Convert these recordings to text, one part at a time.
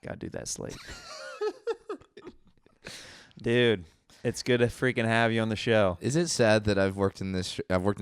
Gotta do that slate. Dude, it's good to freaking have you on the show. Is it sad that I've worked in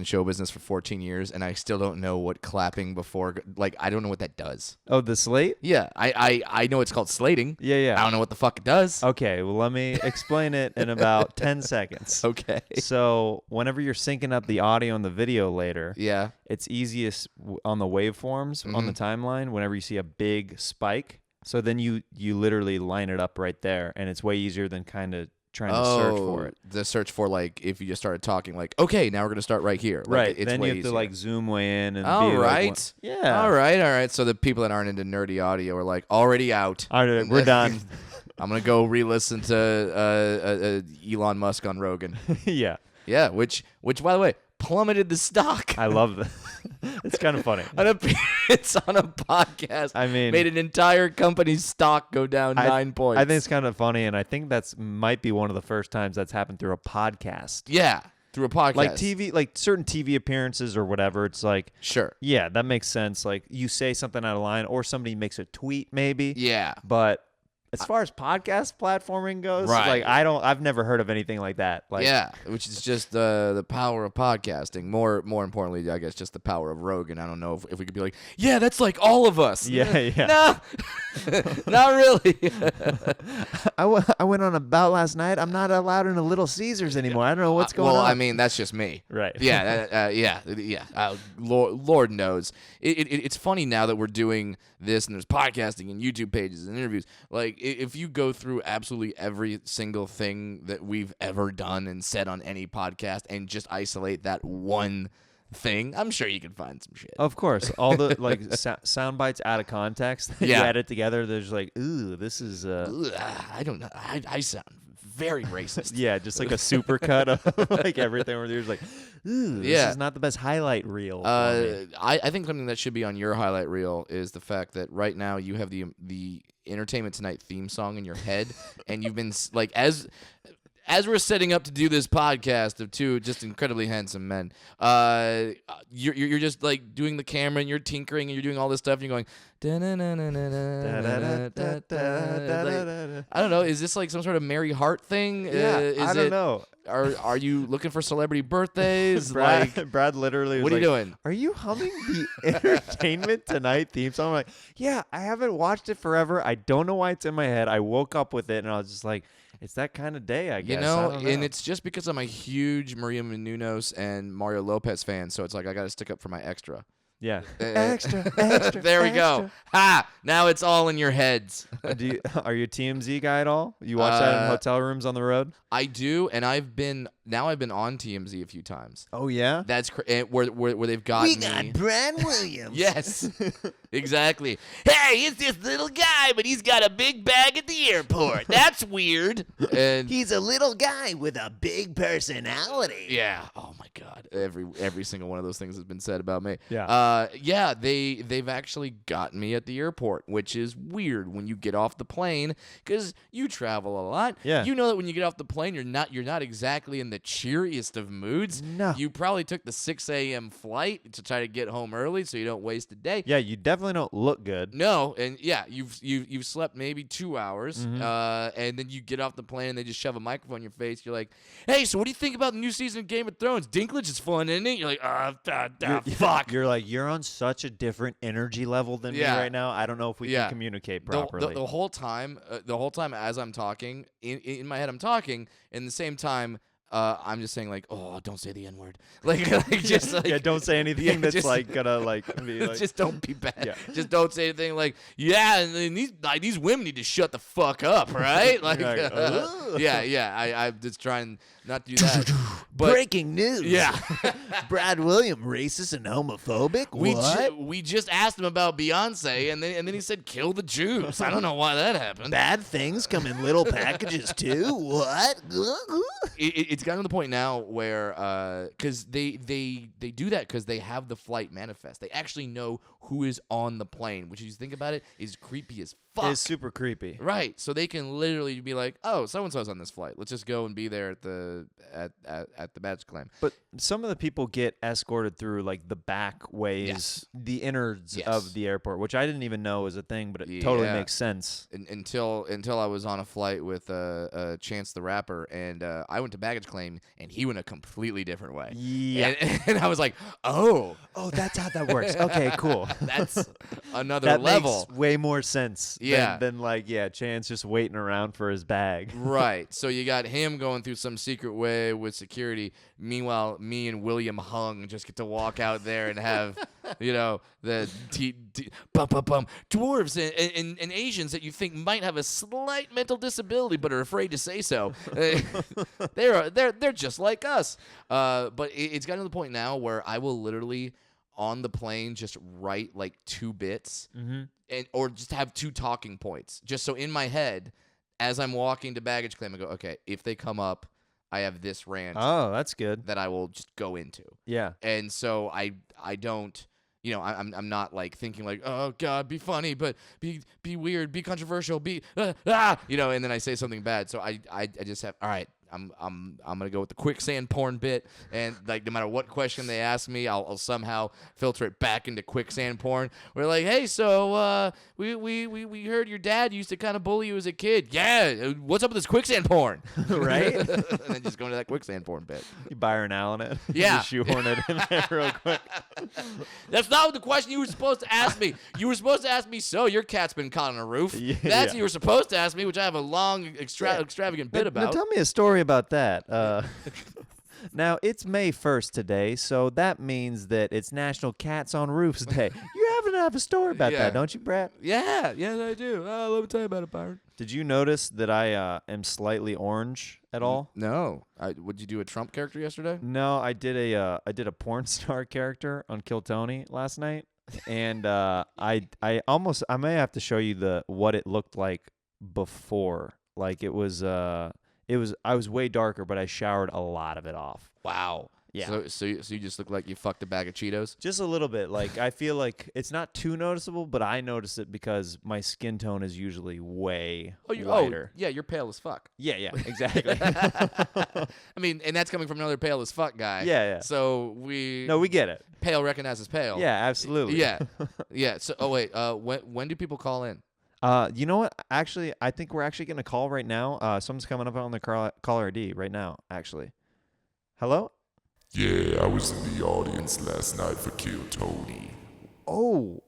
show business for 14 years and I still don't know what clapping before, like, I don't know what that does. Oh, the slate? Yeah, I know it's called slating. Yeah. I don't know what the fuck it does. Okay, well, let me explain it in about 10 seconds. Okay. So whenever you're syncing up the audio and the video later, Yeah. it's easiest on the waveforms on the timeline whenever you see a big spike. So then you literally line it up right there, and it's way easier than kind of trying to search for it. The search for, like, if you just started talking, like, okay, now we're going to start right here. Like, Right. It's then way you have easier. to, like, zoom way in and All be right. like, yeah. All right. So the people that aren't into nerdy audio are like, already out. All right, we're done. I'm going to go re-listen to Elon Musk on Rogan. Yeah. Yeah, which, by the way, plummeted the stock. I love that. It's kind of funny. An appearance on a podcast. I mean, made an entire company's stock go down 9 points. I think it's kind of funny, and I think that's might be one of the first times that's happened through a podcast. Yeah, through a podcast. Like TV, like certain TV appearances or whatever. It's like, sure. Yeah, that makes sense. Like you say something out of line, or somebody makes a tweet, maybe. Yeah. But as far as podcast platforming goes, right. like I've never heard of anything like that. Like, yeah, which is just the power of podcasting. More importantly, I guess, just the power of Rogan. I don't know if we could be like, yeah, that's like all of us. Yeah. No, not really. I went on a bout last night. I'm not allowed in a Little Caesars anymore. I don't know what's going on. Well, I mean, that's just me. Right. Yeah. Yeah. Lord knows. It's funny now that we're doing this and there's podcasting and YouTube pages and interviews. Like, if you go through absolutely every single thing that we've ever done and said on any podcast and just isolate that one thing, I'm sure you can find some shit. Of course, all the like sound bites out of context. You add it together. There's like, ooh, this is. I don't know. I sound very racist. Yeah, just like a super cut of like everything where there's like, ooh, this is not the best highlight reel. I think something that should be on your highlight reel is the fact that right now you have the Entertainment Tonight theme song in your head, and you've been like as we're setting up to do this podcast of two just incredibly handsome men, you're just like doing the camera and you're tinkering and you're doing all this stuff and you're going. I don't know. Is this like some sort of Mary Hart thing? Yeah, I don't know. Are you looking for celebrity birthdays? Brad literally was what are you doing? Are you humming the Entertainment Tonight theme song? I'm like, yeah, I haven't watched it forever. I don't know why it's in my head. I woke up with it and I was just like, it's that kind of day, I guess. You know, and it's just because I'm a huge Maria Menounos and Mario Lopez fan, so it's like I got to stick up for my extra. Yeah. Extra. There we go. Ha! Now it's all in your heads. Are you a TMZ guy at all? You watch that in hotel rooms on the road? I do, and I've been on TMZ a few times. Oh yeah, that's where they've got me. We got Brad Williams. Yes, exactly. Hey, it's this little guy, but he's got a big bag at the airport. That's weird. And he's a little guy with a big personality. Yeah. Oh my God. Every single one of those things has been said about me. Yeah. Yeah. They've actually got me at the airport, which is weird when you get off the plane because you travel a lot. Yeah. You know that when you get off the plane, you're not exactly in the cheeriest of moods. No. You probably took the 6 a.m. flight to try to get home early so you don't waste a day. Yeah, you definitely don't look good. No, and yeah, you've slept maybe 2 hours, Mm-hmm. and then you get off the plane and they just shove a microphone in your face. You're like, hey, so what do you think about the new season of Game of Thrones? Dinklage is fun, isn't it? You're like, fuck. You're like, you're on such a different energy level than me right now. I don't know if we can communicate properly. The whole time as I'm talking, in my head I'm talking, and the same time, I'm just saying like, oh, don't say the N-word. Like just like, yeah, don't say anything that's just, like gonna like be like. Just don't be bad. Yeah. Just don't say anything like, yeah, and these women need to shut the fuck up, right? Like, I'm just trying not to do that. But, breaking news. Yeah. Brad Williams, racist and homophobic? What? We just asked him about Beyonce, and then he said, kill the Jews. I don't know why that happened. Bad things come in little packages, too? What? It's gotten to the point now where, because they do that because they have the flight manifest. They actually know who is on the plane, which, if you think about it, is creepy as fuck. It's super creepy. Right. So they can literally be like, oh, so-and-so's on this flight. Let's just go and be there at the baggage claim. But some of the people get escorted through like the back ways, Yes. the innards Yes. of the airport, which I didn't even know was a thing, but it totally makes sense. Until I was on a flight with Chance the Rapper, and I went to baggage claim, and he went a completely different way. Yeah. And I was like, oh, that's how that works. Okay, cool. that's another That level. makes way more sense Yeah. than like, Chance just waiting around for his bag. Right. So you got him going through some secret way with security. Meanwhile, me and William Hung just get to walk out there and have, the dwarves and Asians that you think might have a slight mental disability but are afraid to say so. They're just like us. But it's gotten to the point now where I will literally on the plane just write like 2 bits or just have 2 talking points. Just so in my head, as I'm walking to baggage claim, I go, okay, if they come up, I have this rant. Oh, that's good. That I will just go into. Yeah. And so I don't, I'm not like thinking like, oh God, be funny, but be weird, be controversial, and then I say something bad. So I just have, all right, I'm gonna go with the quicksand porn bit, and like no matter what question they ask me, I'll somehow filter it back into quicksand porn. We're like, hey, so we heard your dad used to kind of bully you as a kid. Yeah, what's up with this quicksand porn? Right? And then just go into that quicksand porn bit. You Byron Allen it. Yeah. Just shoehorn it in there real quick. That's not the question you were supposed to ask me. You were supposed to ask me, so your cat's been caught on a roof. That's what you were supposed to ask me, which I have a long, extravagant bit about. Now tell me a story about that. Now, it's May 1st today, so that means that it's National Cats on Roofs Day. You happen to have a story about that, don't you, Brett? Yeah, yes, I do. Let me tell you about it, Byron. Did you notice that I am slightly orange at all? No. Would you do a Trump character yesterday? No, I did a porn star character on Kill Tony last night, and I may have to show you what it looked like before. Like I was way darker, but I showered a lot of it off. Wow. Yeah. So you just look like you fucked a bag of Cheetos? Just a little bit. Like I feel like it's not too noticeable, but I notice it because my skin tone is usually way lighter. Yeah, you're pale as fuck. Yeah, exactly. I mean, and that's coming from another pale as fuck guy. Yeah. So we get it. Pale recognizes pale. Yeah, absolutely. Yeah. So when do people call in? You know what? Actually, I think we're actually going to call right now. Someone's coming up on the caller ID right now, actually. Hello? Yeah, I was in the audience last night for Kill Tony. Oh,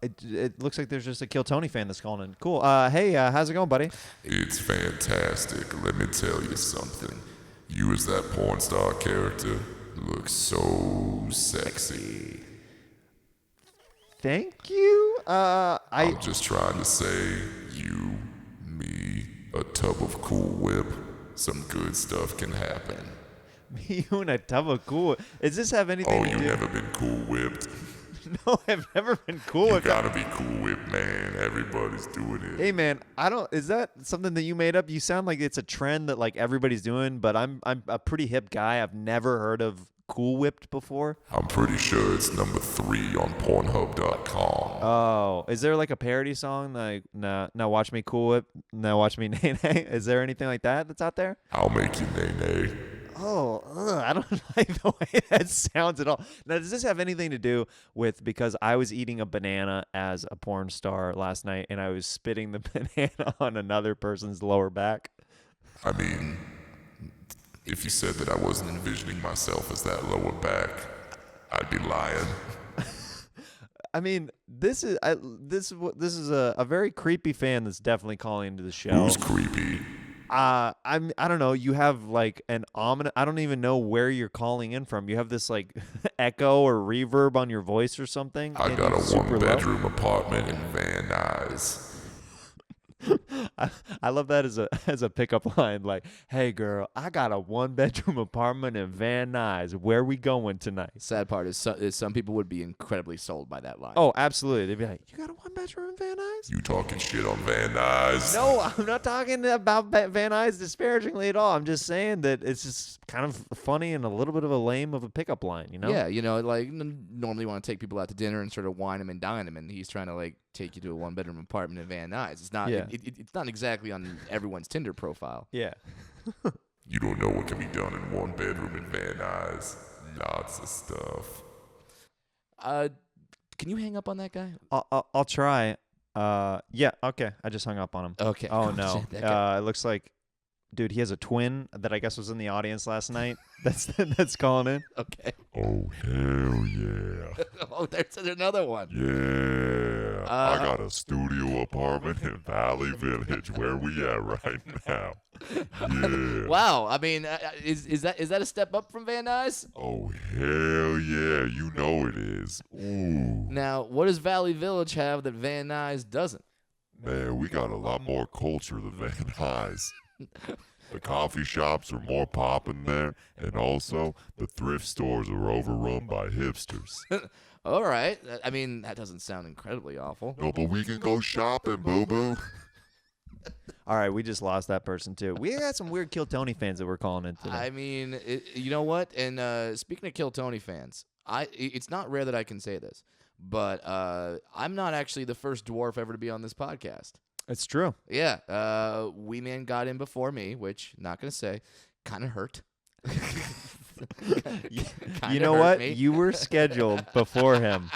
it looks like there's just a Kill Tony fan that's calling in. Cool. Hey, how's it going, buddy? It's fantastic. Let me tell you something. You as that porn star character look so sexy. Thank you. I'm just trying to say, you, me, a tub of Cool Whip, some good stuff can happen. Me and a tub of Cool Whip. Does this have anything to do? Oh, you never been Cool Whipped? No, I've never been Cool You Whipped. gotta be Cool Whipped, man. Everybody's doing it. Hey, man, is that something that you made up? You sound like it's a trend that like everybody's doing, but I'm a pretty hip guy. I've never heard of Cool Whipped before. I'm pretty sure it's number 3 on Pornhub.com. Oh, is there like a parody song like now watch me Cool Whip, now watch me nay nay? Is there anything like that that's out there? I'll make you nay-nay. Oh, I don't like the way that sounds at all. Now, does this have anything to do with because I was eating a banana as a porn star last night and I was spitting the banana on another person's lower back? I mean, if you said that I wasn't envisioning myself as that lower back, I'd be lying. I mean, this is a very creepy fan that's definitely calling into the show. Who's creepy? I don't know. You have like an ominous. I don't even know where you're calling in from. You have this like echo or reverb on your voice or something. I got a 1-bedroom apartment in Van Nuys. I love that as a pickup line. Like, hey girl, I got a 1-bedroom apartment in Van Nuys. Where we going tonight? Sad part is some people would be incredibly sold by that line. Oh, absolutely. They'd be like, you got a 1-bedroom in Van Nuys? You talking shit on Van Nuys? No, I'm not talking about Van Nuys disparagingly at all. I'm just saying that it's just kind of funny and a little bit of a lame of a pickup line, you know? Yeah, like normally you want to take people out to dinner and sort of wine them and dine them, and he's trying to like take you to a 1-bedroom apartment in Van Nuys. It's not. Yeah. It's not exactly on everyone's Tinder profile. Yeah. You don't know what can be done in 1 bedroom in Van Nuys. Lots of stuff. Can you hang up on that guy? I'll try. Yeah. Okay. I just hung up on him. Okay. Oh no. shit, that guy. It looks like, dude, he has a twin that I guess was in the audience last night. That's calling in. Okay. Oh, hell yeah. Oh, there's another one. Yeah. I got a studio apartment in Valley Village. Where we at right now? Yeah. Wow. I mean, is that a step up from Van Nuys? Oh, hell yeah. You know it is. Ooh. Now, what does Valley Village have that Van Nuys doesn't? Man, we got a lot more culture than Van Nuys. The coffee shops are more poppin' there, and also the thrift stores are overrun by hipsters. All right. I mean, that doesn't sound incredibly awful. No, but we can go shopping, boo-boo. All right, we just lost that person too. We got some weird Kill Tony fans that we're calling in today. I mean, you know what? And speaking of Kill Tony fans, it's not rare that I can say this, but I'm not actually the first dwarf ever to be on this podcast. It's true. Yeah, Wee Man got in before me, which, not going to say, kind of hurt. You know what? You were scheduled before him.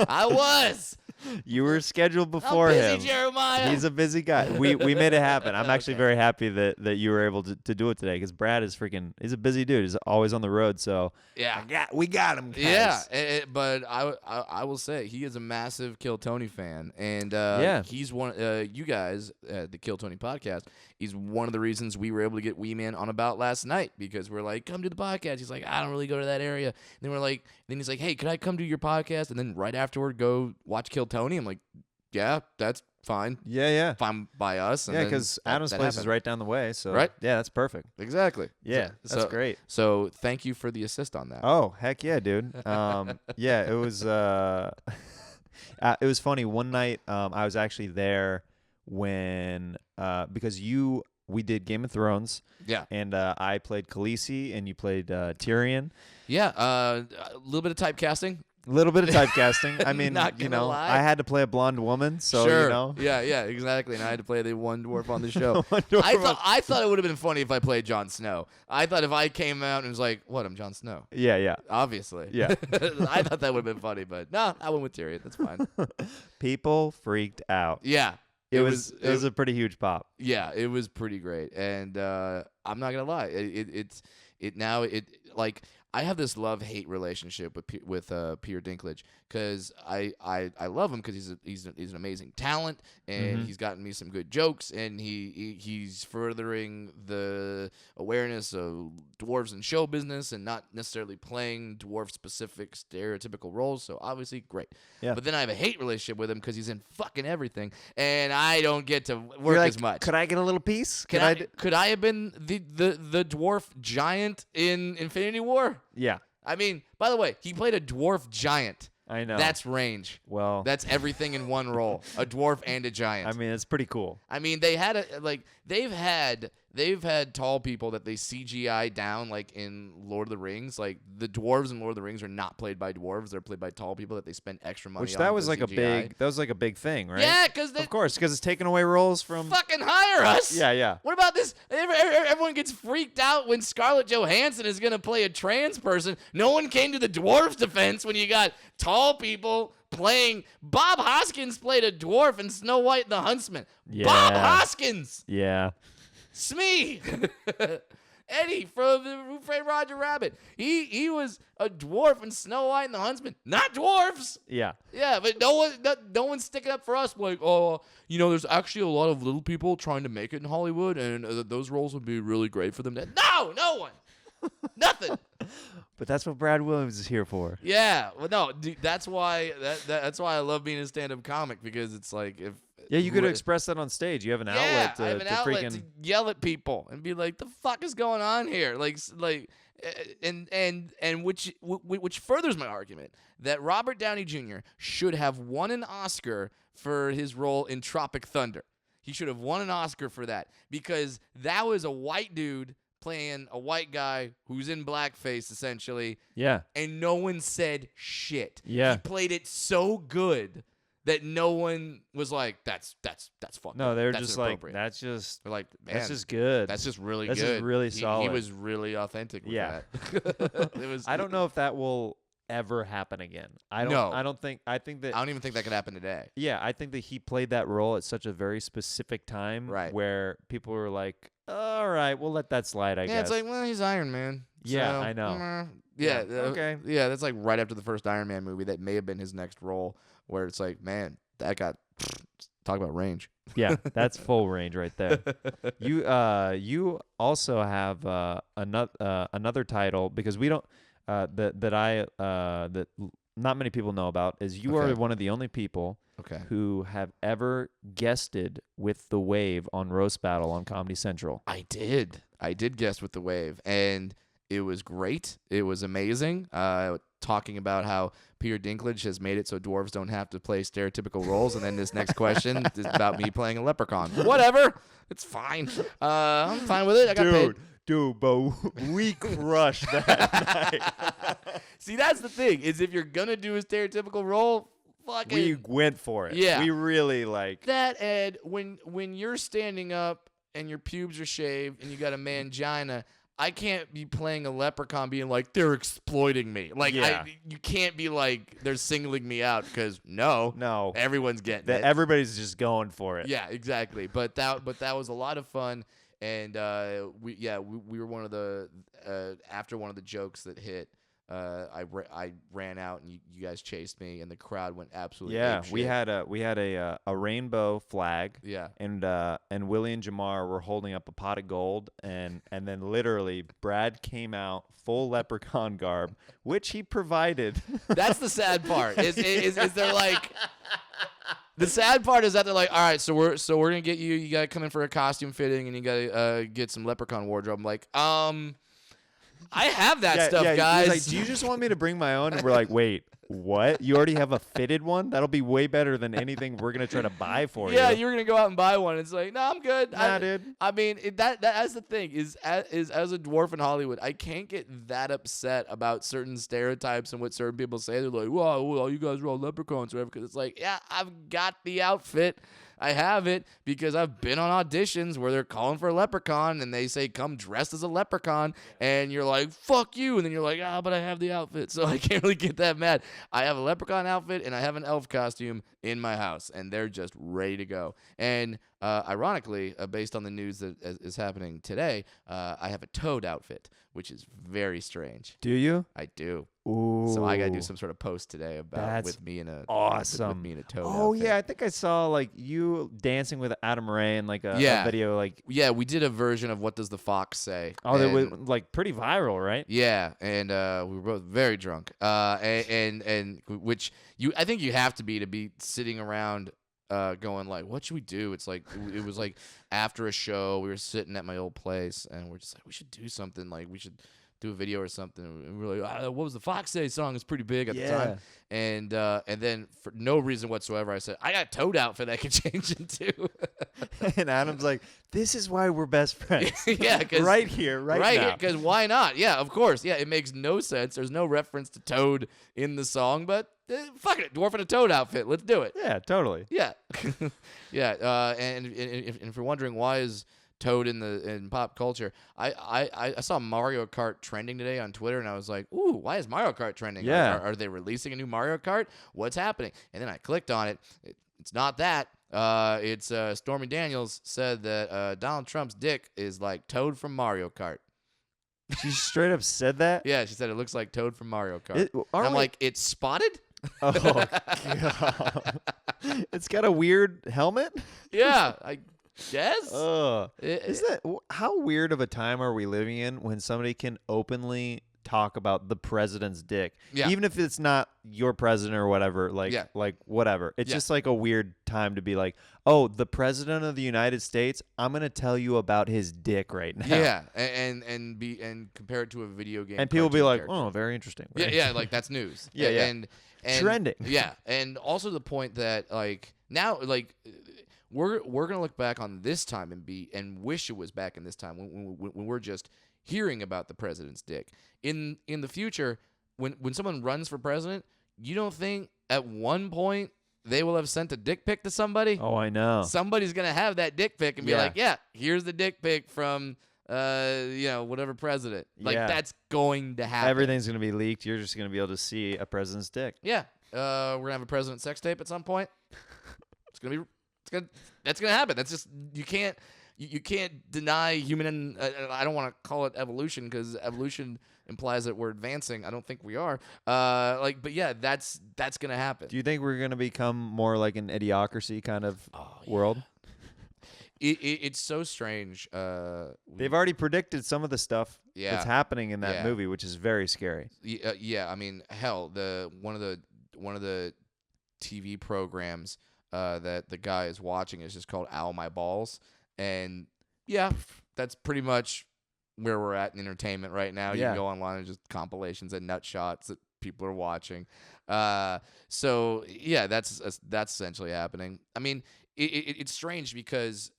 I was. You were scheduled before I'm busy, him. Jeremiah. He's a busy guy. We made it happen. I'm actually very happy that you were able to do it today because Brad is he's a busy dude. He's always on the road. So yeah. we got him, guys. Yeah, but I will say he is a massive Kill Tony fan, and he's one. You guys, the Kill Tony podcast, he's one of the reasons we were able to get Wee Man on About last night because we're like, come to the podcast. He's like, I don't really go to that area. And then we're like, then he's like, hey, could I come to your podcast? And then right afterward, go watch Kill Tony. I'm like, yeah, that's fine. Yeah. Fine by us. And Yeah, then because Adam's that place is happened. right down the way. So Right? Yeah, that's perfect. Exactly. Yeah, that's great. So thank you for the assist on that. Oh, heck yeah, dude. Yeah, it was it was funny. One night I was actually there when because we did Game of Thrones. Yeah. And I played Khaleesi and you played Tyrion. Yeah, a little bit of typecasting. A little bit of typecasting. I mean, Not you gonna know, lie. I had to play a blonde woman, so Sure. you know. Yeah, exactly. And I had to play the one dwarf on the show. One dwarf I thought it would have been funny if I played Jon Snow. I thought if I came out and was like, "What? I'm Jon Snow." Yeah. Obviously. Yeah. I thought that would have been funny, but no, I went with Tyrion. That's fine. People freaked out. Yeah. It was a pretty huge pop. Yeah, it was pretty great, and I'm not gonna lie, like I have this love-hate relationship with Peter Dinklage because I love him because he's an amazing talent and he's gotten me some good jokes and he's furthering the awareness of dwarves in show business and not necessarily playing dwarf-specific stereotypical roles. So obviously, great. Yeah. But then I have a hate relationship with him because he's in fucking everything and I don't get to work You're like, as much. Could I get a little piece? Could I have been the dwarf giant in Infinity War? Yeah, I mean, by the way, he played a dwarf giant. I know. That's range. well. That's everything in one role. A dwarf and a giant. I mean, it's pretty cool. I mean, they've had tall people that they CGI down like in Lord of the Rings. Like the dwarves in Lord of the Rings are not played by dwarves; they're played by tall people that they spend extra money Which on. that was for like CGI. a big thing, right? Yeah, because Of course, because it's taking away roles from. fucking hire us. Yeah. What about this? Everyone gets freaked out when Scarlett Johansson is going to play a trans person. No one came to the dwarf's defense when you got tall people playing. Bob Hoskins played a dwarf in Snow White and the Huntsman. Yeah. Bob Hoskins! Yeah. Smee! Eddie from Who Framed Roger Rabbit. He was a dwarf in Snow White and the Huntsman. Not dwarfs! Yeah. Yeah, but no one's sticking up for us. Like, there's actually a lot of little people trying to make it in Hollywood, and those roles would be really great for them. No one. Nothing. But that's what Brad Williams is here for. Yeah, well, no, dude, that's why I love being a stand-up comic because it's like if Yeah, you could express that on stage. You have an outlet to, I have an outlet freaking. to yell at people and be like, "The fuck is going on here?" Which furthers my argument that Robert Downey Jr. should have won an Oscar for his role in Tropic Thunder. He should have won an Oscar for that because that was a white dude playing a white guy who's in blackface essentially. Yeah. And no one said shit. Yeah. He played it so good that no one was like, that's fucked No, up. they're That's just like, inappropriate. that's just They're like, man, that's just good. that's just really That's good. just really He solid. was really authentic with Yeah. that. It was. I don't know if that will ever happen again. I don't. No. I don't think. I think that. I don't even think that could happen today. Yeah, I think that he played that role at such a very specific time, Right. where people were like, "All right, we'll let that slide." I Yeah, guess. it's like, well, he's Iron Man. Yeah, so, I know. Yeah. Yeah, okay. Yeah, that's like right after the first Iron Man movie. That may have been his next role, where it's like, man, that got talk about range. Yeah, that's full range right there. You also have another title, because we don't that not many people know about, is you Okay. are one of the only people Okay. who have ever guested with the Wave on Roast Battle on Comedy Central. I did guest with the Wave, and it was great. It was amazing. Talking about how Peter Dinklage has made it so dwarves don't have to play stereotypical roles, and then this next question is about me playing a leprechaun. Whatever, it's fine. I'm fine with it. I got paid. Dude, but we crushed that night. See, that's the thing, is if you're gonna do a stereotypical role, fucking We went for it. Yeah. We really like. that. Ed, when you're standing up and your pubes are shaved and you got a mangina, I can't be playing a leprechaun being like, they're exploiting me. Like, Yeah. you can't be like, they're singling me out, because no, everyone's getting it. Everybody's just going for it. Yeah, exactly. But that was a lot of fun, and we were one of the after one of the jokes that hit. I ran out, and you guys chased me, and the crowd went absolutely Yeah, apeshit. we had a rainbow flag. Yeah. And Willie and Jamar were holding up a pot of gold, and then literally Brad came out full leprechaun garb, which he provided. That's the sad part. Is they're like, the sad part is that they're like, all right, so we're gonna get you. You gotta come in for a costume fitting, and you gotta get some leprechaun wardrobe. I'm like, I have that stuff, He's guys. like, do you just want me to bring my own? And we're like, wait, what? You already have a fitted one? That'll be way better than anything we're gonna try to buy for you. Yeah, you were gonna go out and buy one. It's like, no, I'm good. Nah, dude. I mean, that's the thing is as a dwarf in Hollywood, I can't get that upset about certain stereotypes and what certain people say. They're like, well, you guys are all leprechauns, or whatever. Because it's like, yeah, I've got the outfit. I have it because I've been on auditions where they're calling for a leprechaun and they say, come dressed as a leprechaun. And you're like, fuck you. And then you're like, but I have the outfit. So I can't really get that mad. I have a leprechaun outfit and I have an elf costume in my house, and they're just ready to go. And ironically, based on the news that is happening today, I have a toad outfit, which is very strange. Do you? I do. Ooh. So I got to do some sort of post today about That's with me in a awesome. with me in a toad Oh outfit. yeah, I think I saw like you dancing with Adam Ray in like a video. Like, Yeah, we did a version of What Does the Fox Say? oh, that was And- like pretty viral, right? Yeah, and we were both very drunk. And which I think you have to be sitting around going like, what should we do? It's like it was like after a show, we were sitting at my old place, and we're just like, we should do something. Like we should do a video or something. And we were like, what was the Fox Say song? It's pretty big at the time. And then for no reason whatsoever, I said, I got a toad outfit I can change into. And Adam's like, this is why we're best friends. Yeah, 'cause right here, right now. here, because why not? Yeah, of course. Yeah, it makes no sense. There's no reference to Toad in the song, but fuck it, dwarf in a Toad outfit. Let's do it. Yeah, totally. Yeah, yeah. And if you're wondering why is Toad in pop culture, I saw Mario Kart trending today on Twitter, and I was like, ooh, why is Mario Kart trending? Yeah. Are they releasing a new Mario Kart? What's happening? And then I clicked on it. It's not that. It's Stormy Daniels said that Donald Trump's dick is like Toad from Mario Kart. She straight up said that. Yeah, she said it looks like Toad from Mario Kart. It- And aren't I'm we- like, it's spotted? Oh, God. It's got a weird helmet. Yeah, I guess. Is that how weird of a time are we living in when somebody can openly talk about the president's dick, Yeah. even if it's not your president or whatever, like Yeah. like whatever. It's Yeah. just like a weird time to be like, oh, the president of the United States, I'm gonna tell you about his dick right now. Yeah, and compare it to a video game. And people be cartoon like, character. oh, very interesting. Yeah, Very yeah, like that's news. Yeah, yeah. And Trending. Yeah, and also the point that like now like we're gonna look back on this time and wish it was back in this time when we're just hearing about the president's dick. In the future, when someone runs for president, you don't think at one point they will have sent a dick pic to somebody. Oh, I know. Somebody's gonna have that dick pic and be Yeah. like, yeah, here's the dick pic from whatever president. Like Yeah. that's going to happen. Everything's gonna be leaked. You're just gonna be able to see a president's dick. Yeah. We're gonna have a president sex tape at some point. That's gonna happen. That's just you can't deny human. I don't want to call it evolution because evolution implies that we're advancing. I don't think we are. But yeah, that's gonna happen. Do you think we're gonna become more like an idiocracy kind of world? It's so strange. They've already predicted some of the stuff that's happening in that Yeah. movie, which is very scary. Yeah. I mean, hell, one of the TV programs that the guy is watching is just called "Ow My Balls," and yeah, that's pretty much where we're at in entertainment right now. You Yeah. can go online and just compilations and nut shots that people are watching. So yeah, that's essentially happening. I mean, it's strange because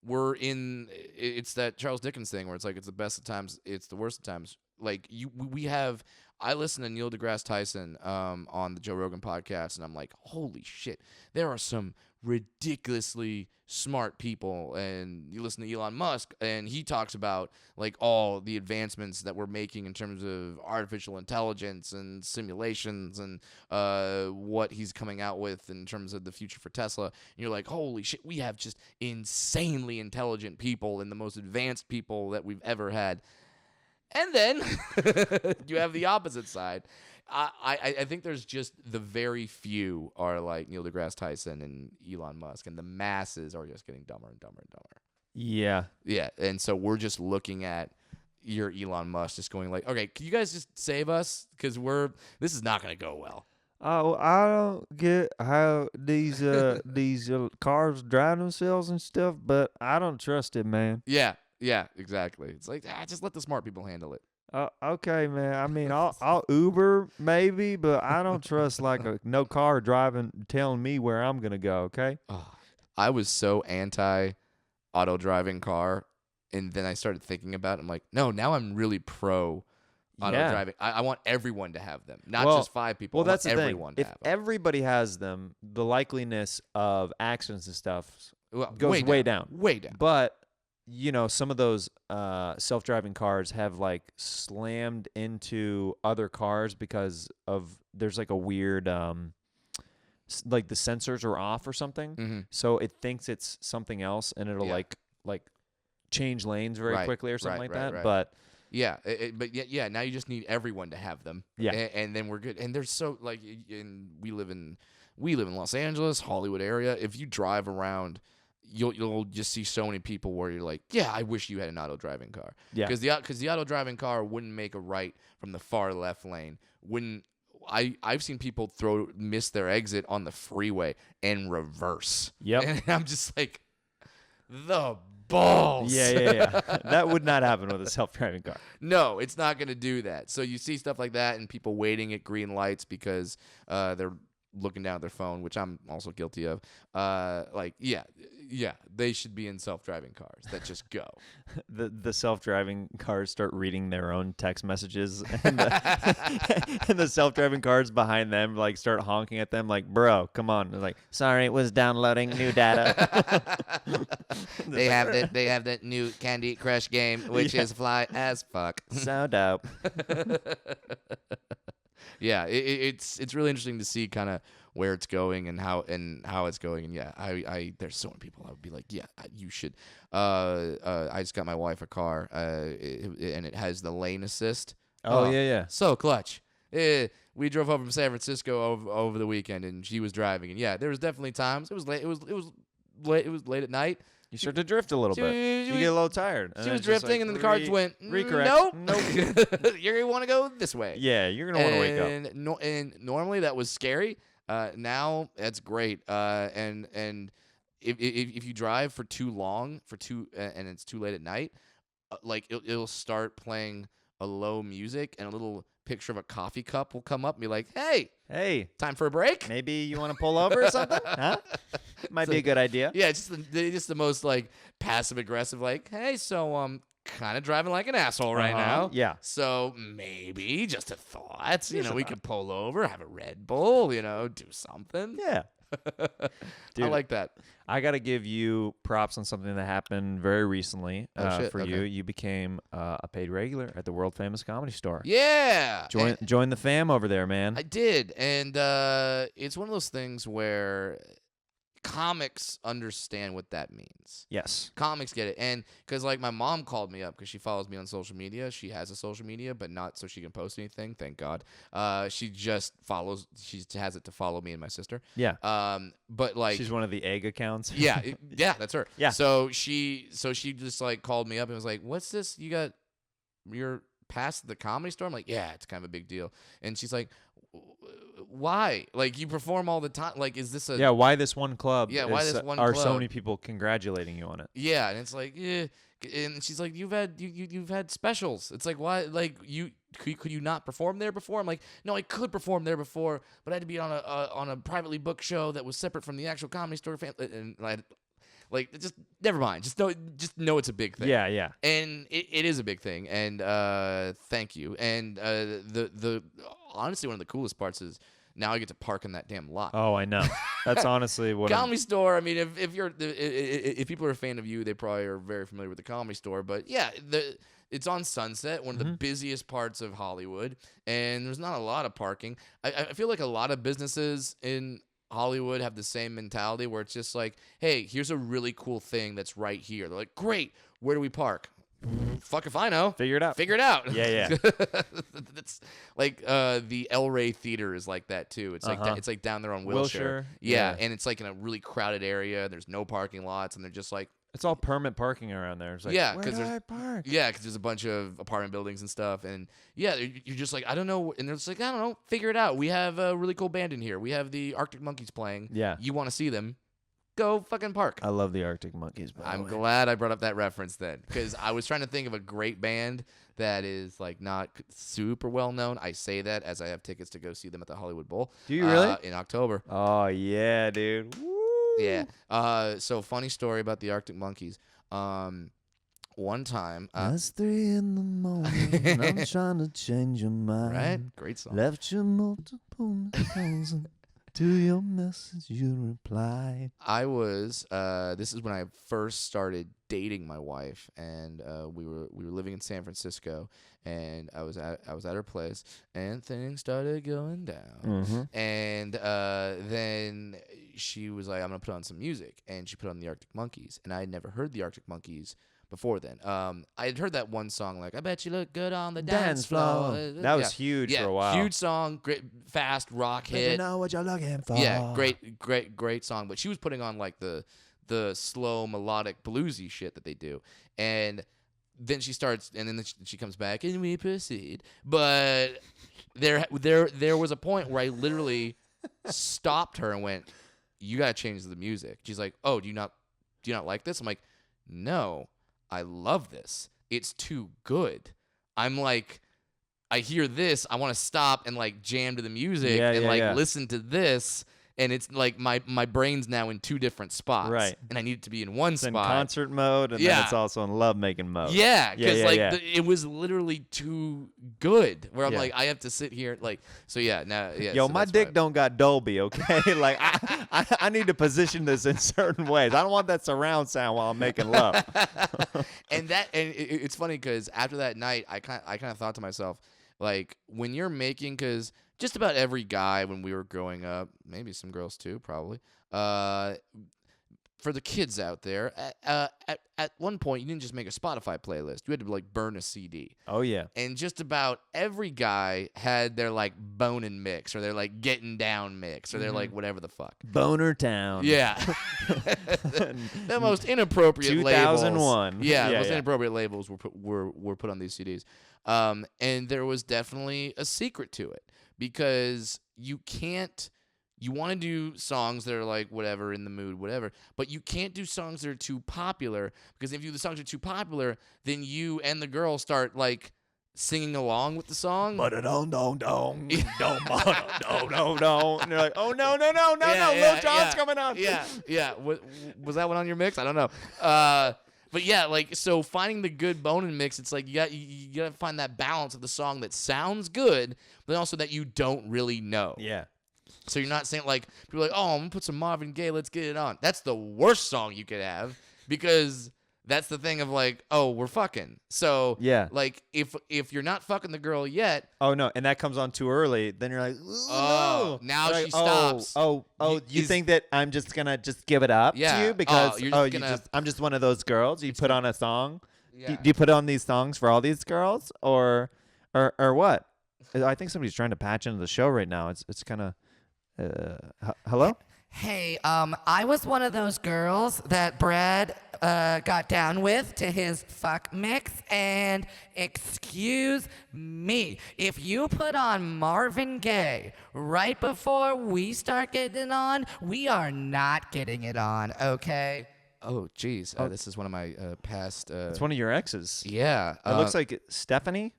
it's that Charles Dickens thing where it's like it's the best of times, it's the worst of times. Like I listen to Neil deGrasse Tyson on the Joe Rogan podcast, and I'm like, holy shit, there are some ridiculously smart people. And you listen to Elon Musk, and he talks about like all the advancements that we're making in terms of artificial intelligence and simulations and what he's coming out with in terms of the future for Tesla. And you're like, holy shit, we have just insanely intelligent people and the most advanced people that we've ever had. And then you have the opposite side. I think there's just the very few are like Neil deGrasse Tyson and Elon Musk, and the masses are just getting dumber and dumber and dumber. Yeah. Yeah, and so we're just looking at your Elon Musk just going like, okay, can you guys just save us? Because this is not going to go well. Oh, I don't get how these cars drive themselves and stuff, but I don't trust it, man. Yeah, exactly. It's like, just let the smart people handle it. Okay, man. I mean, I'll Uber maybe, but I don't trust like no car driving, telling me where I'm gonna go. Okay. Oh, I was so anti auto driving car, and then I started thinking about it. I'm like, no, now I'm really pro auto driving. I want everyone to have them, not just 5 people. Well, that's the everyone thing. to If have them. everybody has them, the likeliness of accidents and stuff goes way down. Way down. But some of those self-driving cars have like slammed into other cars because there's like a weird like the sensors are off or something. Mm-hmm. So it thinks it's something else, and it'll like change lanes very quickly or something like that. Right. But yeah, now you just need everyone to have them. Yeah. And then we're good. And there's so like, we live in Los Angeles, Hollywood area. If you drive around, you'll just see so many people where you're like, yeah, I wish you had an auto driving car. Yeah. Because the auto driving car wouldn't make a right from the far left lane. I've seen people miss their exit on the freeway and reverse. Yep. And I'm just like, the balls. Yeah. That would not happen with a self-driving car. No, it's not going to do that. So you see stuff like that and people waiting at green lights because they're looking down at their phone, which I'm also guilty of. They should be in self-driving cars that just go. The self-driving cars start reading their own text messages, and the self-driving cars behind them like start honking at them like, bro, come on. They're like, sorry, it was downloading new data. They have that new Candy Crush game, which is fly as fuck. So dope. Yeah, it's really interesting to see kind of where it's going and how it's going. And yeah, I there's so many people I would be like, yeah, you should. I just got my wife a car, and it has the lane assist. Oh yeah. So clutch. We drove over from San Francisco over the weekend, and she was driving. And yeah, there was definitely times it was late. It was late at night. You start to drift a little bit. You get a little tired. She was drifting, and then the car just went, recorrect. Nope. You're going to want to go this way. Yeah, you're going to want to wake up. And normally that was scary. Now that's great. And if you drive for too long, and it's too late at night, like it'll start playing a low music, and a little picture of a coffee cup will come up and be like, hey, time for a break? Maybe you want to pull over or something? Huh? Might be a good idea. Yeah, it's just the most like passive aggressive, like, hey, so kind of driving like an asshole right now. Yeah. So maybe just a thought, we could pull over, have a Red Bull, do something. Yeah. I like that. I got to give you props on something that happened very recently shit, for you. okay. You became a paid regular at the world famous Comedy Store. Yeah. Join the fam over there, man. I did, and it's one of those things where comics understand what that means. Yes. Comics get it, and because like my mom called me up because she follows me on social media. She has a social media, but not so she can post anything. Thank God. She just follows. She has it to follow me and my sister. Yeah. But like She's one of the egg accounts. yeah, yeah, that's her. Yeah. So she just like called me up and was like, "What's this? You're past the Comedy Store?" I'm like, "Yeah, it's kind of a big deal." And she's like, "Why? Like you perform all the time. Like is this a Yeah, why this one club? Yeah, why this one Are so club? many people congratulating you on it? Yeah?" And it's like, "Yeah." And she's like, "You've had specials." It's like, "Why? Like could you not perform there before?" I'm like, "No, I could perform there before, but I had to be on a privately booked show that was separate from the actual Comedy Store and like just never mind. Just know it's a big thing." Yeah, yeah. And it is a big thing, and thank you. And the honestly, one of the coolest parts is now I get to park in that damn lot. Oh, I know. That's honestly what Comedy Store. I mean, if people are a fan of you, they probably are very familiar with the Comedy Store. But yeah, it's on Sunset, one of the busiest parts of Hollywood, and there's not a lot of parking. I feel like a lot of businesses in Hollywood have the same mentality where it's just like, hey, here's a really cool thing that's right here. They're like, great, where do we park? Fuck if I know. Figure it out. Figure it out. Yeah, yeah. That's like the El Rey Theater is like that too. It's like it's like down there on Wilshire. Yeah, and it's like in a really crowded area. There's no parking lots, and they're just like, It's all permit parking around there. It's like, yeah, where because do I park? yeah, because there's a bunch of apartment buildings and stuff, and yeah, you're just like, I don't know, and they're just like, I don't know, figure it out. We have a really cool band in here. We have the Arctic Monkeys playing. Yeah. You want to see them? Go fucking park. I love the Arctic Monkeys. By the I'm way. glad I brought up that reference then, because I was trying to think of a great band that is like not super well known. I say that as I have tickets to go see them at the Hollywood Bowl. Do you really? In October. Oh yeah, dude. Woo. Yeah. So funny story about the Arctic Monkeys. One time. It's 3 in the morning. And I'm trying to change your mind. Right? Great song. Left you multiple messages. To your message you replied. I was this is when I first started dating my wife, and we were living in San Francisco, and I was at her place, and things started going down. And then she was like, I'm gonna put on some music, and she put on the Arctic Monkeys, and I had never heard the Arctic Monkeys before then. I had heard that one song, like, I bet you look good on the dance floor. That was huge for a while. Huge song, great, fast rock hit. You know what you're looking for. Yeah, great song. But she was putting on like the slow melodic bluesy shit that they do, and then she starts, and then she comes back, and we proceed. But there was a point where I literally stopped her and went, "You gotta change the music." She's like, "Oh, do you not like this?" I'm like, "No, I love this. It's too good." I'm like, I hear this, I want to stop and like jam to the music and listen to this, and it's like my brain's now in two different spots, Right. And I need it to be in one It's spot. in concert mode, and then it's also in love making mode. Yeah, because Yeah. it was literally too good. Where I'm Yeah. like, I have to sit here like, so yeah, now yeah. Yo, so my that's dick why- don't got Dolby, okay? Like I need to position this in certain ways. I don't want that surround sound while I'm making love. and it's funny because after that night, I kind of thought to myself, like, when you're making, because just about every guy when we were growing up, maybe some girls too, probably, for the kids out there, at one point you didn't just make a Spotify playlist, you had to like burn a CD. Oh yeah. And just about every guy had their like boning mix, or their like getting down mix, or their like whatever the fuck. Boner Town. Yeah. The most inappropriate 2001. labels. Yeah, the most yeah. inappropriate labels were put on these CDs. And there was definitely a secret to it, because you want to do songs that are like whatever, in the mood, whatever, but you can't do songs that are too popular, because if the songs are too popular, then you and the girl start like singing along with the song. But don't. No. And you're like, oh no, Lil Jon's coming on. Yeah. Was that one on your mix? I don't know. But yeah, like, so finding the good boning mix, it's like you got to find that balance of the song that sounds good, but also that you don't really know. Yeah. So you're not saying like people are like, oh, I'm gonna put some Marvin Gaye, let's get it on. That's the worst song you could have because that's the thing of like, oh, we're fucking. So Yeah. like if you're not fucking the girl yet, Oh no, and that comes on too early. Then you're like, oh, no. now You're she like, stops. You think that I'm just gonna just give it up Yeah. to you because you're just gonna- I'm just one of those girls. You put on a song. yeah. Do you put on these songs for all these girls or what? I think somebody's trying to patch into the show right now. It's kind of hello. Hey, I was one of those girls that Brad got down with to his fuck mix, and excuse me, if you put on Marvin Gaye right before we start getting it on, we are not getting it on, okay? Oh, geez. This is one of my past. It's one of your exes. Yeah. It looks like Stephanie.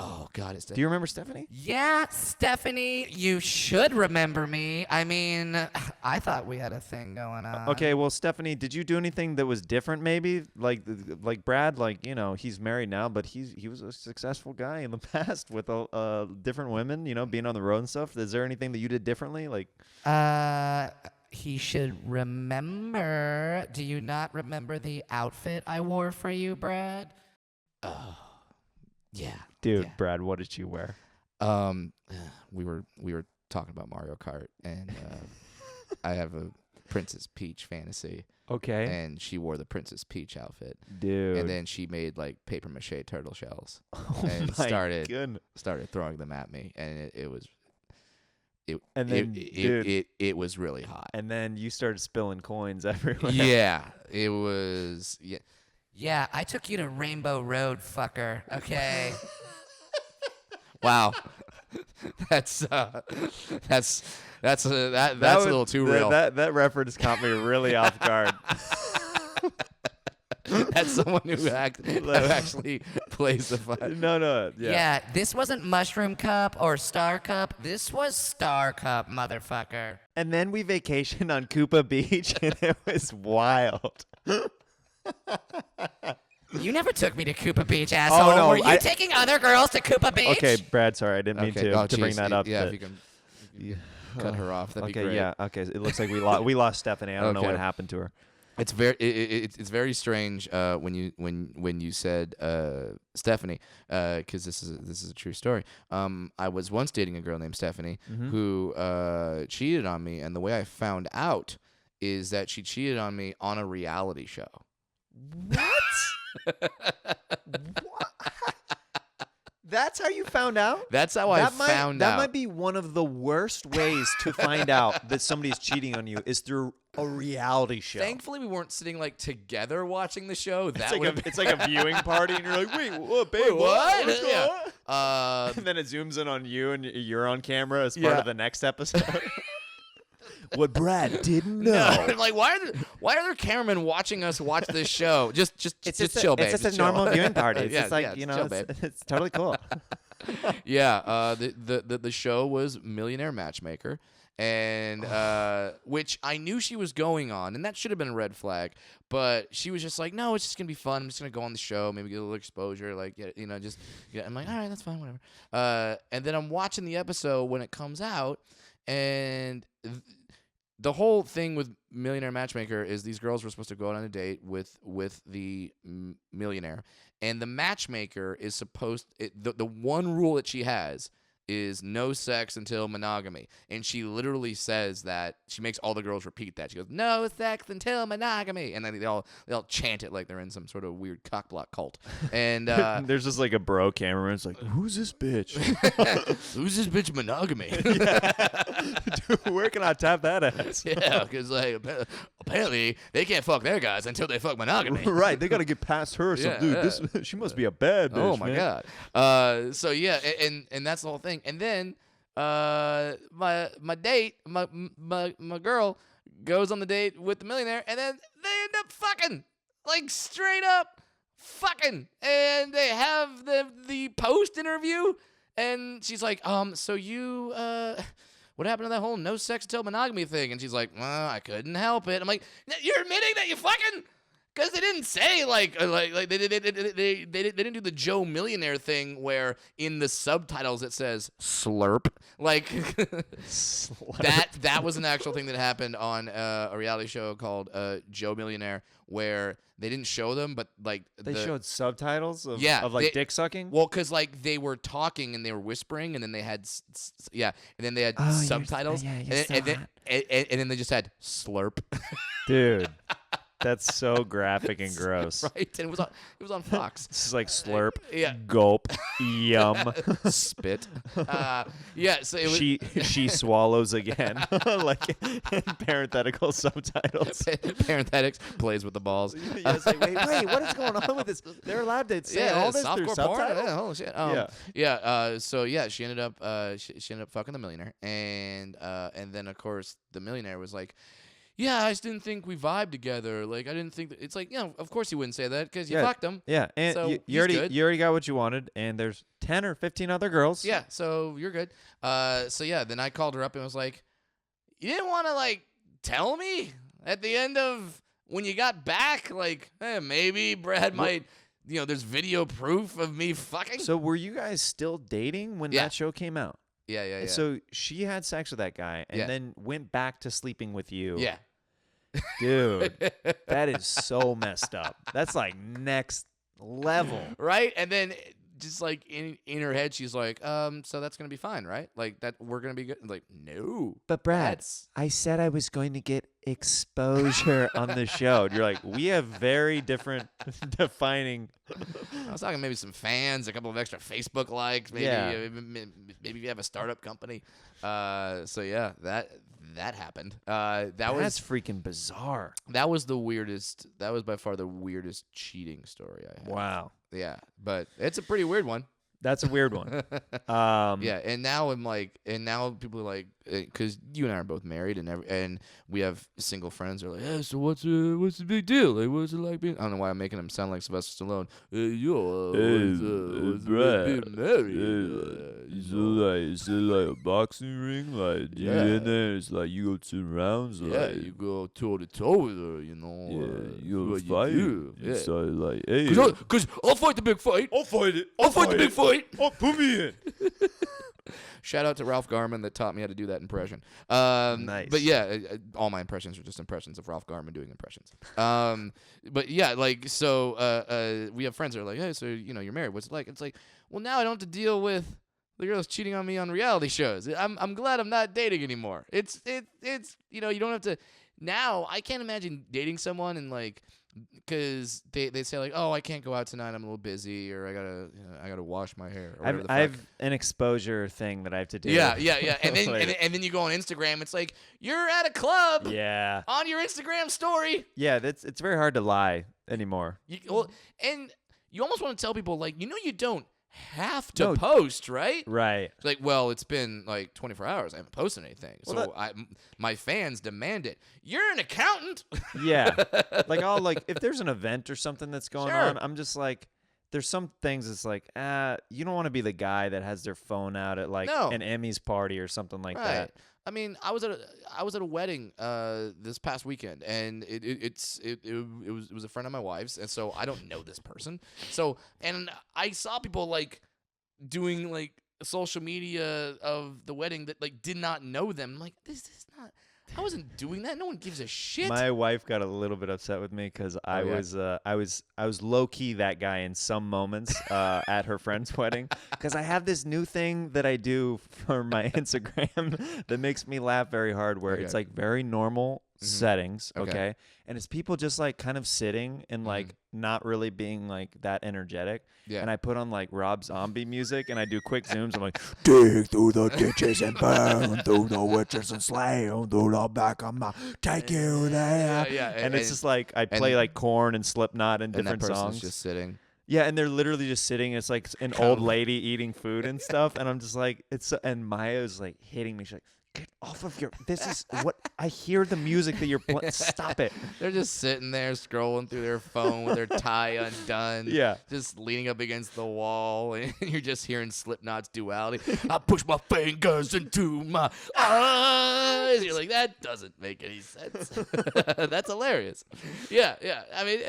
Oh God, it's Do you remember Stephanie? Yeah, Stephanie, you should remember me. I mean, I thought we had a thing going on. Okay, well, Stephanie, did you do anything that was different? Maybe like Brad, like he's married now, but he was a successful guy in the past with different women, being on the road and stuff. Is there anything that you did differently? Like, He should remember. Do you not remember the outfit I wore for you, Brad? yeah. dude, Yeah. Brad, what did you wear? We were talking about Mario Kart, and I have a Princess Peach fantasy, Okay, and she wore the Princess Peach outfit, dude. and then she made like paper mache turtle shells oh and my started goodness. throwing them at me, and it was. And then, dude, It was really hot. and then you started spilling coins everywhere. Yeah, it was. Yeah, Yeah, I took you to Rainbow Road, fucker. Okay. wow, that's a little too real. That reference caught me really off guard. That's someone who actually plays the fight. No, Yeah, this wasn't Mushroom Cup or Star Cup. This was Star Cup, motherfucker. And then we vacationed on Koopa Beach, and it was wild. You never took me to Koopa Beach, asshole. no, Were you taking other girls to Koopa Beach? Okay, Brad, sorry, I didn't mean to bring geez, that up. Yeah, but- if you can cut her off, that'd be okay, great. yeah, okay. It looks like we lost Stephanie. I don't know Okay. what happened to her. It's very strange when you said Stephanie, because this is a true story. I was once dating a girl named Stephanie who cheated on me, and the way I found out is that she cheated on me on a reality show. What? That's how you found out? That's how I found out. That might be one of the worst ways to find out that somebody's cheating on you is through a reality show. Thankfully, we weren't sitting like together watching the show. That It's like a viewing party, and you're like, wait, what, babe, Wait, what? What's going Yeah. on? And then it zooms in on you, and you're on camera as part Yeah. of the next episode. What Brad didn't know. No, like why are there cameramen watching us watch this show? Just chill, babe. It's just a chill. normal viewing party. It's Yeah, just like, yeah, chill, babe. it's totally cool. Yeah, the show was Millionaire Matchmaker, and which I knew she was going on, and that should have been a red flag. But she was just like, no, it's just gonna be fun. I'm just gonna go on the show, maybe get a little exposure, like I'm like, all right, that's fine, whatever. And then I'm watching the episode when it comes out, and the whole thing with Millionaire Matchmaker is these girls were supposed to go on a date with the millionaire, and the matchmaker is the one rule that she has is no sex until monogamy, and she literally says that. She makes all the girls repeat that. She goes, no sex until monogamy, and then they all chant it like they're in some sort of weird cockblock cult. And There's just like a bro cameraman. It's like, who's this bitch? who's this bitch monogamy? Dude, where can I tap that ass? Yeah, because like apparently they can't fuck their guys until they fuck monogamy. Right, they got to get past her. So, Yeah, dude, she must be a bad bitch. Oh my man. god. So yeah, and that's the whole thing. And then my girl goes on the date with the millionaire, and then they end up fucking, like straight up fucking, and they have the post interview, and she's like, so you what happened to that whole no sex until monogamy thing? And she's like, well, I couldn't help it. I'm like, you're admitting that you fucking Because they didn't say like they didn't do the Joe Millionaire thing where in the subtitles it says slurp. Like that was an actual thing that happened on a reality show called Joe Millionaire, where they didn't show them, but like They showed subtitles of, dick sucking. Well, because like they were talking and they were whispering, and then they had and then they had subtitles, and then they just had slurp. Dude, that's so graphic and gross. Right, and it was on Fox. This is like slurp, Yeah. gulp, yum. Spit. Yeah, so it was She swallows again, like in parenthetical subtitles. parenthetics, plays with the balls. Yeah, it's like, wait, what is going on with this? They're allowed to say all this through softcore porn. subtitles? Yeah, holy shit. So she ended up she ended up fucking the millionaire, and then of course the millionaire was like, yeah, I just didn't think we vibed together. Like, I didn't think that. It's like, of course you wouldn't say that because you fucked him. Yeah, and so you already got what you wanted, and there's 10 or 15 other girls. Yeah, so you're good. Then I called her up and was like, you didn't want to like tell me at the end of when you got back, like, maybe Brad might, there's video proof of me fucking. So were you guys still dating when that show came out? Yeah. So she had sex with that guy and then went back to sleeping with you. Yeah. Dude, that is so messed up. That's like next level. Right? And then just like in her head, she's like, so that's going to be fine, right? Like that we're going to be good. Like, no. But Brad, I said I was going to get exposure on the show. And you're like, we have very different defining. I was talking maybe some fans, a couple of extra Facebook likes, maybe maybe you have a startup company. So yeah, that happened. That's freaking bizarre. That was the weirdest. That was by far the weirdest cheating story I had. Wow. Yeah, but it's a pretty weird one. That's a weird one. Yeah, and now now people are like, because you and I are both married, and we have single friends. They're like, yeah, so what's the big deal? Like, what's it like being? I don't know why I'm making him sound like Sylvester Stallone. What's being married? Is it like a boxing ring? Like, you in there? It's like you go 2 rounds. Like, you go toe to toe with her. you go fight. It's like, hey, because I'll fight the big fight. I'll fight it. I'll fight the big fight. Oh, put me in. Shout out to Ralph Garman that taught me how to do that impression. Nice. But yeah, all my impressions are just impressions of Ralph Garman doing impressions. But yeah, like, so we have friends that are like, hey, so, you're married. What's it like? It's like, well, now I don't have to deal with the girls cheating on me on reality shows. I'm glad I'm not dating anymore. It's you don't have to. Now, I can't imagine dating someone and like, because they say like, oh, I can't go out tonight, I'm a little busy, or I gotta wash my hair. Or I have an exposure thing that I have to do. Yeah. And then and then you go on Instagram, it's like you're at a club. Yeah. On your Instagram story. Yeah, it's very hard to lie anymore. And you almost want to tell people like, you don't have to post, right? Right. It's like, well, it's been like 24 hours. I haven't posted anything. Well, so my fans demand it. You're an accountant. Yeah. Like if there's an event or something that's going on, I'm just like, there's some things it's like, you don't want to be the guy that has their phone out at like an Emmys party or something like that. I mean, I was at a wedding this past weekend, and it was a friend of my wife's, and so I don't know this person. So, and I saw people like doing like social media of the wedding that like did not know them. I'm like, this is not. I wasn't doing that. No one gives a shit. My wife got a little bit upset with me because I was low key that guy in some moments at her friend's wedding because I have this new thing that I do for my Instagram that makes me laugh very hard. Where it's like very normal settings, okay, and it's people just like kind of sitting and like not really being like that energetic. Yeah. And I put on like Rob Zombie music and I do quick zooms. I'm like, dig through the ditches and burn through the witches and slay them through the back of my take you there. Yeah. And it's just like I play like Korn and Slipknot and different that songs. Just sitting. Yeah, and they're literally just sitting. It's like an old lady eating food and stuff. And I'm just like, and Maya's like hitting me. She's like, get off of your. This is what I hear the music that you're playing. Stop it. They're just sitting there scrolling through their phone with their tie undone. Yeah. Just leaning up against the wall, and you're just hearing Slipknot's Duality. I push my fingers into my eyes. You're like, that doesn't make any sense. That's hilarious. Yeah. I mean,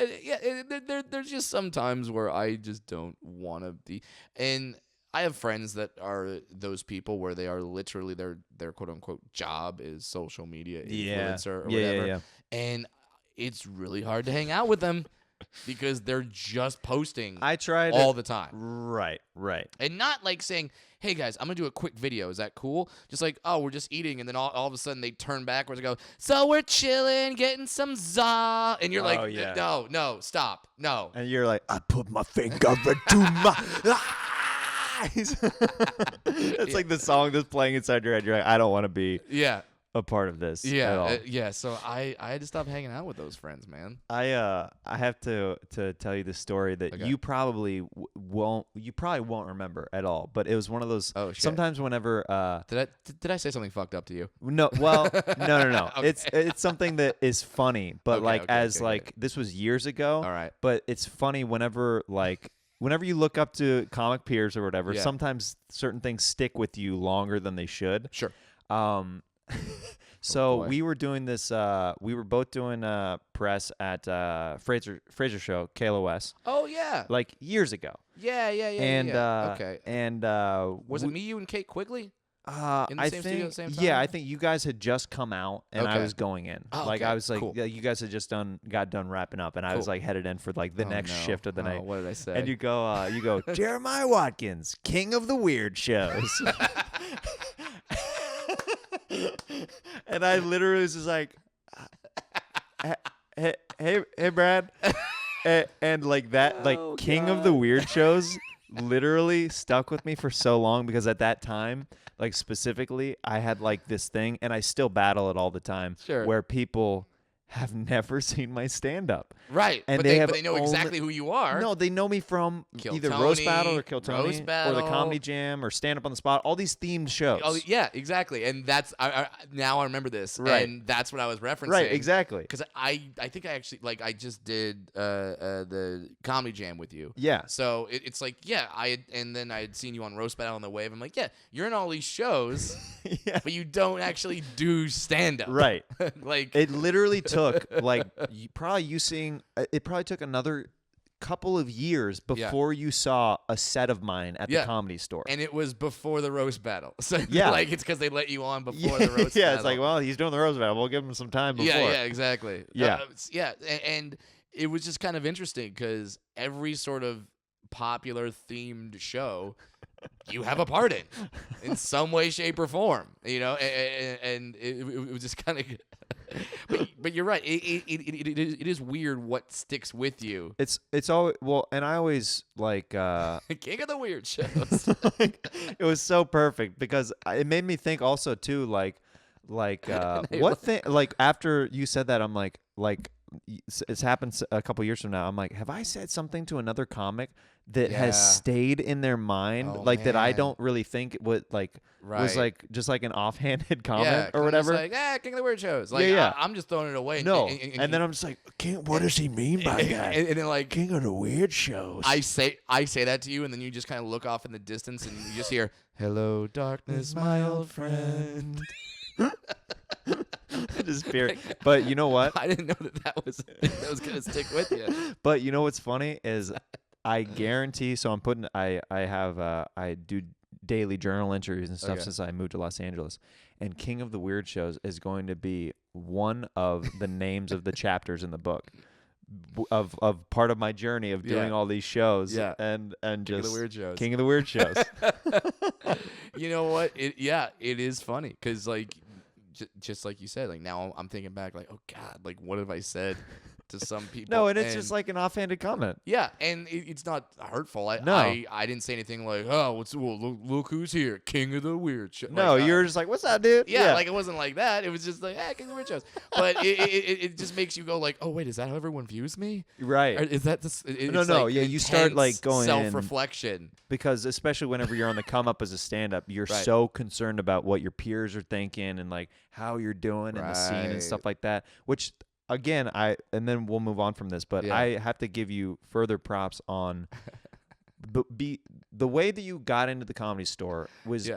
there's just some times where I just don't want to be. And I have friends that are those people where they are literally their quote unquote job is social media influencer or whatever. Yeah. And it's really hard to hang out with them because they're just posting I tried all the time. Right. And not like saying, hey guys, I'm going to do a quick video. Is that cool? Just like, oh, we're just eating. And then all of a sudden they turn backwards and go, so we're chilling, getting some za. And you're like, yeah. no, stop. No. And you're like, I put my finger into my eyes. It's like the song that's playing inside your head. You're like, I don't want to be Yeah. a part of this at all. Yeah. So I had to stop hanging out with those friends, man. I have to tell you the story that Okay. you probably won't remember at all. But it was one of those. Oh, shit. Sometimes whenever Did I say something fucked up to you? no, well, no. Okay. It's something that is funny, but Okay, this was years ago. All right. But it's funny whenever you look up to comic peers or whatever. Yeah. Sometimes certain things stick with you longer than they should. Sure. So boy. we were doing this. We were both doing press at Fraser show, KLOS, Oh yeah. like years ago. Yeah. And okay. and Was it me, you, and Kate Quigley? in the I same think studio at the same time? yeah, I think you guys had just come out and I Okay. was going in. Oh, like okay. I was like, Cool. yeah, you guys had just got done wrapping up, and I was Cool. like headed in for like the Oh, next no. shift of the Oh, night. what did I say? And you go, Jeremiah Watkins, king of the weird shows. And I literally was just like, hey, Brad. And like that, like Oh, king of the weird shows literally stuck with me for so long because at that time, like specifically, I had like this thing, and I still battle it all the time, Sure. where people have never seen my stand-up. Right. And but they but have they know only- exactly who you are. No, they know me from Kill either Roast Tony, Battle or Kill Tony, Roast or the Battle. Comedy Jam, or Stand Up on the Spot. All these themed shows. Oh, yeah, exactly. And that's now I remember this. Right. And that's what I was referencing. Right, exactly. Because I think I actually I just did the Comedy Jam with you. Yeah. So it's like, yeah, and then I had seen you on Roast Battle on the Wave. I'm like, yeah, you're in all these shows, Yeah. but you don't actually do stand up. Right. Like It literally took like it probably took another couple of years before you saw a set of mine at Yeah. the Comedy Store. and it was before the Roast Battle. So Yeah. like it's because they let you on before yeah, the Roast yeah, Battle. it's like, well, he's doing the Roast Battle. We'll give him some time before. Yeah, exactly. Yeah. And it was just kind of interesting because every sort of popular themed show you have a part in some way, shape, or form, and it was just kind of. But you're right. It is weird what sticks with you. It's always and I always like King of the weird shows. it was so perfect because it made me think also too like what thing like after you said that I'm like it's happened a couple years from now. I'm like, have I said something to another comic that Yeah. has stayed in their mind Oh, like that I man. don't really think was like was Right. like just like an offhanded comment Yeah, or kinda whatever. just like, King of the weird shows. Like, Yeah. I'm just throwing it away. No, and then I'm just like, what does he mean by that? and then like King of the weird shows. I say that to you, and then you just kind of look off in the distance, and you just hear, "Hello, darkness, my old friend." just fear. But you know what? I didn't know that was gonna stick with you. But you know what's funny is I guarantee. So I'm putting. I do daily journal entries and stuff Okay. since I moved to Los Angeles. And King of the Weird Shows is going to be one of the names of the chapters in the book. Of part of my journey of doing Yeah. all these shows. Yeah. And King just of the weird shows. King of the Weird Shows. You know what? It is funny because like just like you said, like now I'm thinking back, like, oh God, like what have I said to some people. No, and it's just like an offhanded comment. Yeah, and it's not hurtful. No. I didn't say anything like, oh, look who's here, king of the weird show. No, like, you were just like, what's up, dude? yeah, like it wasn't like that. It was just like, king of the weird shows. But it just makes you go like, oh wait, is that how everyone views me? right. Or is that this? No, like yeah, you start, like, intense going in- self-reflection. Because especially whenever you're on the come up as a stand-up, you're Right. so concerned about what your peers are thinking and like how you're doing in the scene and Right. stuff like that. Which again, and then we'll move on from this, but Yeah. I have to give you further props on the way that you got into the Comedy Store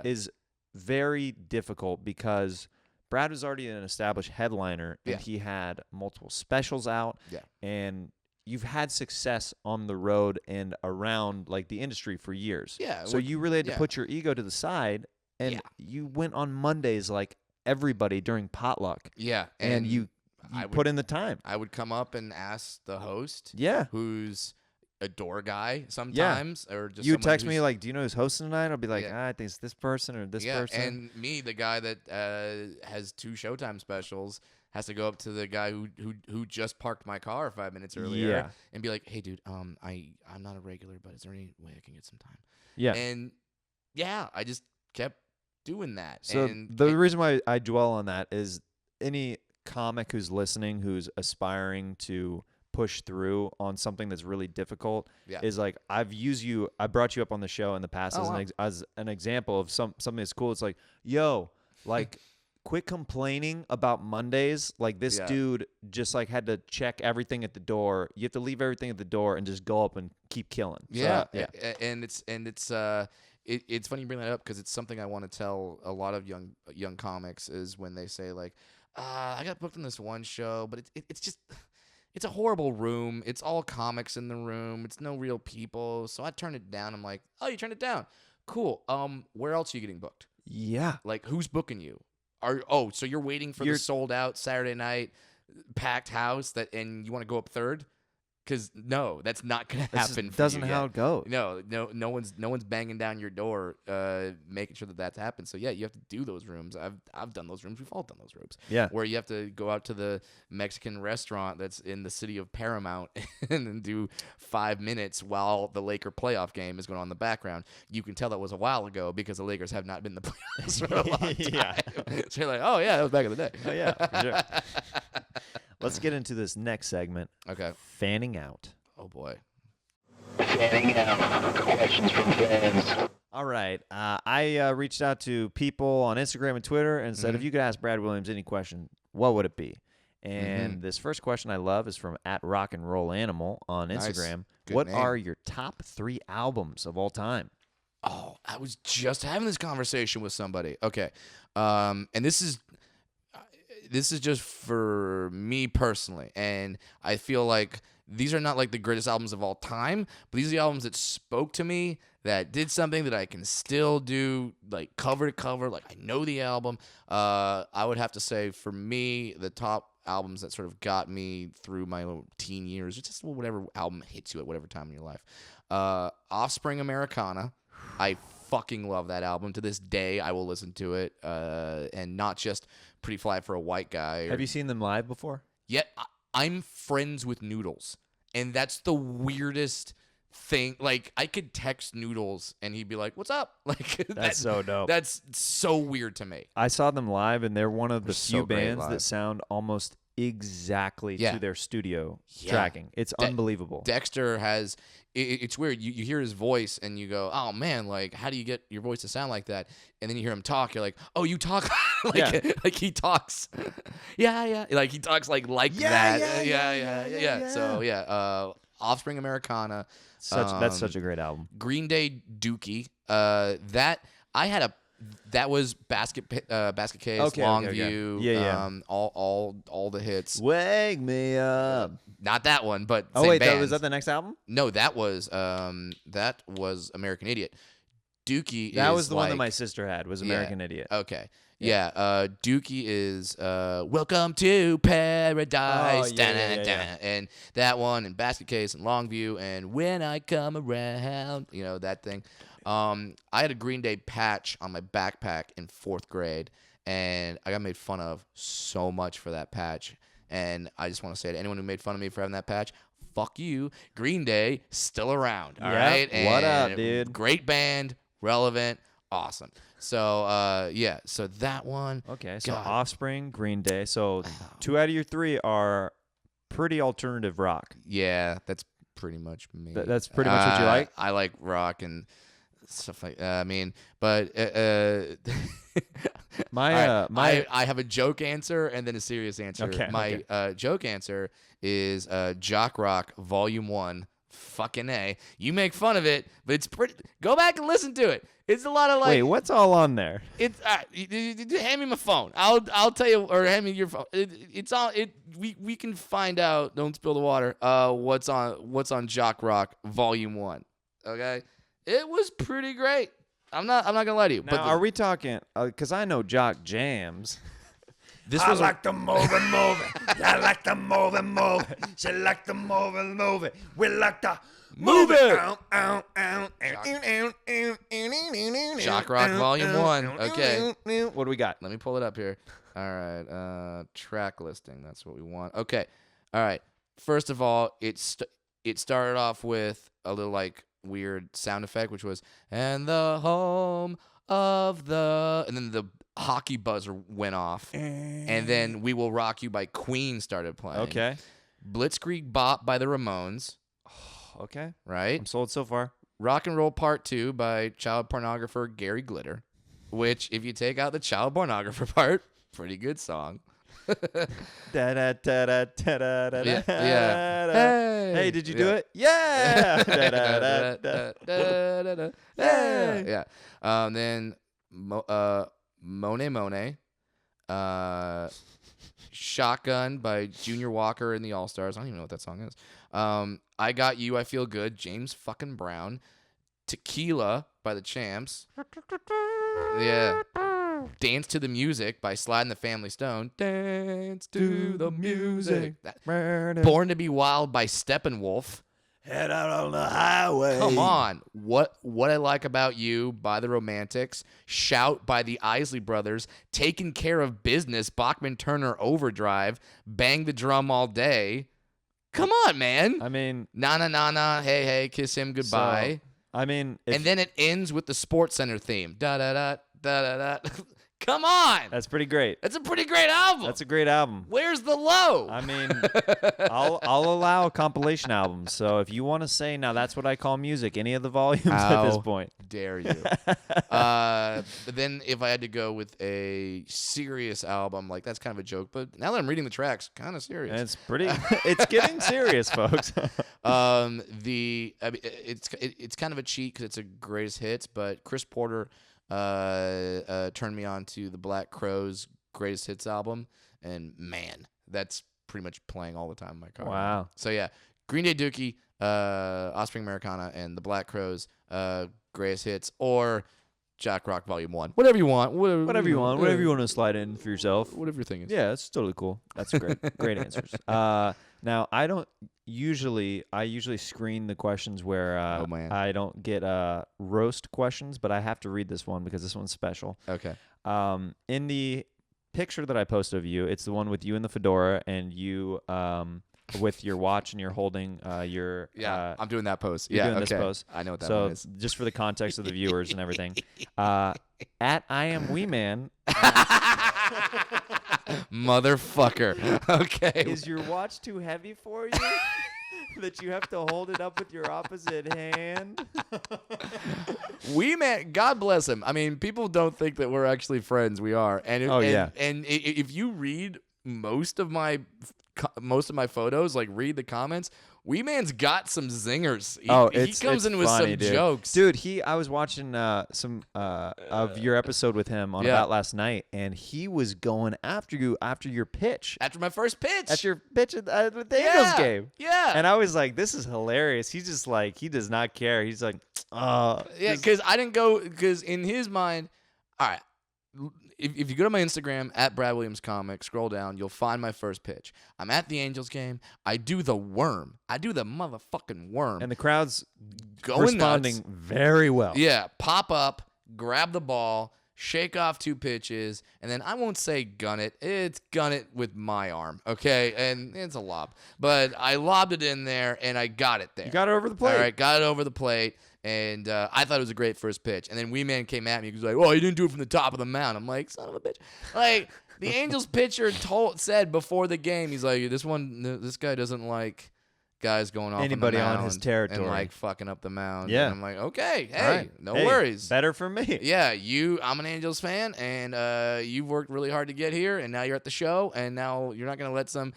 is very difficult because Brad was already an established headliner and Yeah. he had multiple specials out. Yeah. And you've had success on the road and around like the industry for years. Yeah, So you really had to yeah. put your ego to the side and Yeah. you went on Mondays like everybody during potluck Yeah, and you I put in the time. I would come up and ask the host, Yeah. who's a door guy sometimes, or just You would someone text me who's- like, "Do you know who's hosting tonight?" I'll be like, Yeah. "I think it's this person or this yeah, person." and me, the guy that has 2 Showtime specials, has to go up to the guy who just parked my car 5 minutes earlier, Yeah. and be like, "Hey, dude, I'm not a regular, but is there any way I can get some time?" yeah. And yeah, I just kept doing that. So and the reason why I dwell on that is any comic who's listening who's aspiring to push through on something that's really difficult Yeah. is like I brought you up on the show in the past Oh, as, wow. as an example of something that's cool. It's like, yo, like quit complaining about Mondays. Like this Yeah. dude just like had to check everything at the door. You have to leave everything at the door and just go up and keep killing. So, Yeah, yeah. and it's it's funny you bring that up because it's something I want to tell a lot of young comics is when they say like, I got booked on this one show, but it's just it's a horrible room. It's all comics in the room. It's no real people. So I turned it down. I'm like, oh, you turned it down. Cool. Where else are you getting booked? Yeah. Like, who's booking you? So you're waiting for You're- the sold out Saturday night packed house and you want to go up third? Because no, that's not gonna This happen. just for doesn't you how yet. it goes. No one's banging down your door, making sure that that's happened. So yeah, you have to do those rooms. I've done those rooms. We've all done those rooms. Yeah. Where you have to go out to the Mexican restaurant that's in the city of Paramount and then do 5 minutes while the Laker playoff game is going on in the background. You can tell that was a while ago because the Lakers have not been in the playoffs for a long time. Yeah. So you're like, oh yeah, that was back in the day. Oh yeah, for sure. Let's get into this next segment, Okay. fanning out. Oh boy. Fanning out. Questions from fans. All right. I reached out to people on Instagram and Twitter and said, Mhm. if you could ask Brad Williams any question, what would it be? And Mhm. this first question I love is from @rockandrollanimal on Nice. Instagram. Good What name. are your top 3 albums of all time? Oh, I was just having this conversation with somebody. Okay. And this is just for me personally, and I feel like these are not like the greatest albums of all time, but these are the albums that spoke to me, that did something that I can still do, like cover to cover. Like I know the album. I would have to say for me, the top albums that sort of got me through my little teen years, just whatever album hits you at whatever time in your life. Offspring Americana. I fucking love that album. To this day, I will listen to it, and not just Pretty Fly for a White Guy. Have you seen them live before? Yet I'm friends with Noodles, and that's the weirdest thing. Like I could text Noodles, and he'd be like, "What's up?" Like That's so dope. That's so weird to me. I saw them live, and they're one of the They're so few great bands live. that sound almost exactly Yeah. to their studio Yeah. tracking. It's unbelievable. Dexter has. It's weird. You hear his voice, and you go, "Oh man, like how do you get your voice to sound like that?" And then you hear him talk. You're like, "Oh, you talk like Yeah. like he talks." Yeah. Like he talks like Yeah, that. yeah. So yeah. Offspring Americana. That's such a great album. Green Day Dookie. That was Basket Case, Okay, Longview. Yeah. All the hits. Wake me up. Not that one, but Oh same wait, band. was that the next album? No, that was American Idiot. Dookie That is was the one that like- my sister had. Was Yeah. American Idiot. Okay. Yeah. Dookie is Welcome to Paradise. Oh, yeah. Da-na-na-na. And that one, and Basket Case, and Longview, and When I Come Around. You know, that thing. I had a Green Day patch on my backpack in 4th grade, and I got made fun of so much for that patch. And I just want to say to anyone who made fun of me for having that patch, fuck you. Green Day, still around. All right. What up, And dude? Great band, relevant, awesome. So, yeah. So that one. Okay, so God. Offspring, Green Day. So 2 out of your 3 are pretty alternative rock. Yeah, that's pretty much me. That's pretty much what you like? I like rock and stuff like I mean, but I have a joke answer and then a serious answer. Okay, My joke answer is Jock Rock Volume 1. Fucking A. You make fun of it, but it's pretty. Go back and listen to it. It's a lot of like. Wait, what's all on there? It's hand me my phone. I'll tell you, or hand me your phone. It's all it. We can find out. Don't spill the water. What's on Jock Rock Volume 1? Okay, it was pretty great. I'm not gonna lie to you. Now, but are we talking? Because I know Jock jams. this was to move it. I like to move it. She like to move it. We like to Move it. Shock Rock Volume 1. Okay. What do we got? Let me pull it up here. All right. Track listing. That's what we want. Okay. All right. First of all, it started off with a little like weird sound effect, which was "and the home of the," and then the hockey buzzer went off, and then "We Will Rock You" by Queen started playing. Okay. Blitzkrieg Bop by the Ramones. Okay. Right. I'm sold so far. Rock and Roll Part 2 by child pornographer Gary Glitter, which, if you take out the child pornographer part, pretty good song. Da-da, da-da, da-da, da-da, Yeah. da-da. Hey. Hey, did you do it? Yeah. Da-da, da-da. Hey. Yeah. Then Monet. Shotgun by Junior Walker and the All Stars. I don't even know what that song is. I Got You, I Feel Good, James fucking Brown. Tequila by the Champs. Yeah. Dance to the Music by Slide and the Family Stone. Dance to the music. Born to Be Wild by Steppenwolf. Head out on the highway. Come on. What I Like About You by the Romantics. Shout by the Isley Brothers. Taking Care of Business, Bachman Turner Overdrive. Bang the Drum All Day. Come on, man. I mean, Na na na na, hey hey, kiss him goodbye. I mean, And then it ends with the Sports Center theme. Da da da da da da. Come on. that's pretty great. That's a pretty great album. That's a great album. Where's the low? I mean, I'll allow compilation albums. So if you want to say now that's what I call music, any of the volumes at this How point. dare you? But then if I had to go with a serious album, like that's kind of a joke. But now that I'm reading the tracks, kind of serious. And it's pretty. It's getting serious, folks. It's kind of a cheat because it's a greatest hits, but Chris Porter turned me on to the Black Crowes greatest hits album, and man, that's pretty much playing all the time in my car. Wow. So yeah, Green Day Dookie, Offspring Americana, and the Black Crowes greatest hits, or Jack Rock Volume 1. Whatever you want. Whatever you want. Whatever you want to slide in for yourself. Whatever your thing is. Yeah, that's totally cool. That's great. Great answers. Now I usually screen the questions where Oh, man. I don't get roast questions, but I have to read this one because this one's special. Okay. In the picture that I posted of you, it's the one with you in the fedora and you with your watch and you're holding your Yeah, I'm doing that pose. you're Yeah, doing this okay. pose. I know what that so one is. just for the context of the viewers and everything, at I Am Wee Man. Motherfucker. Okay. Is your watch too heavy for you? That you have to hold it up with your opposite hand? Wee Man, God bless him. I mean, people don't think that we're actually friends. We are. And if you read most of my photos, like read the comments, Wee Man's got some zingers. He comes in with funny, some dude. jokes. Dude, I was watching some of your episode with him on About Last Night, and he was going after you after your pitch. After my first pitch. At your pitch at the Angels game. Yeah. And I was like, this is hilarious. He's just like, he does not care. He's like, yeah, because I didn't go, because in his mind, all right, if you go to my Instagram, at Brad Williams Comic, scroll down, you'll find my first pitch. I'm at the Angels game. I do the worm. I do the motherfucking worm. and the crowd's Going responding nuts. very well. Yeah, pop up, grab the ball, shake off 2 pitches, and then I won't say gun it. It's gun it with my arm, okay? And it's a lob. But I lobbed it in there, and I got it there. You got it over the plate. All right, got it over the plate, and I thought it was a great first pitch. And then Wee Man came at me. He was like, "Oh, you didn't do it from the top of the mound." I'm like, "Son of a bitch!" Like the Angels pitcher said before the game, he's like, "This guy doesn't like guys going off Anybody on, the on mound his territory and like fucking up the mound." Yeah. And I'm like, "Okay, hey, All right. no Hey, worries." Better for me. Yeah, I'm an Angels fan, and you've worked really hard to get here, and now you're at the show, and now you're not gonna let some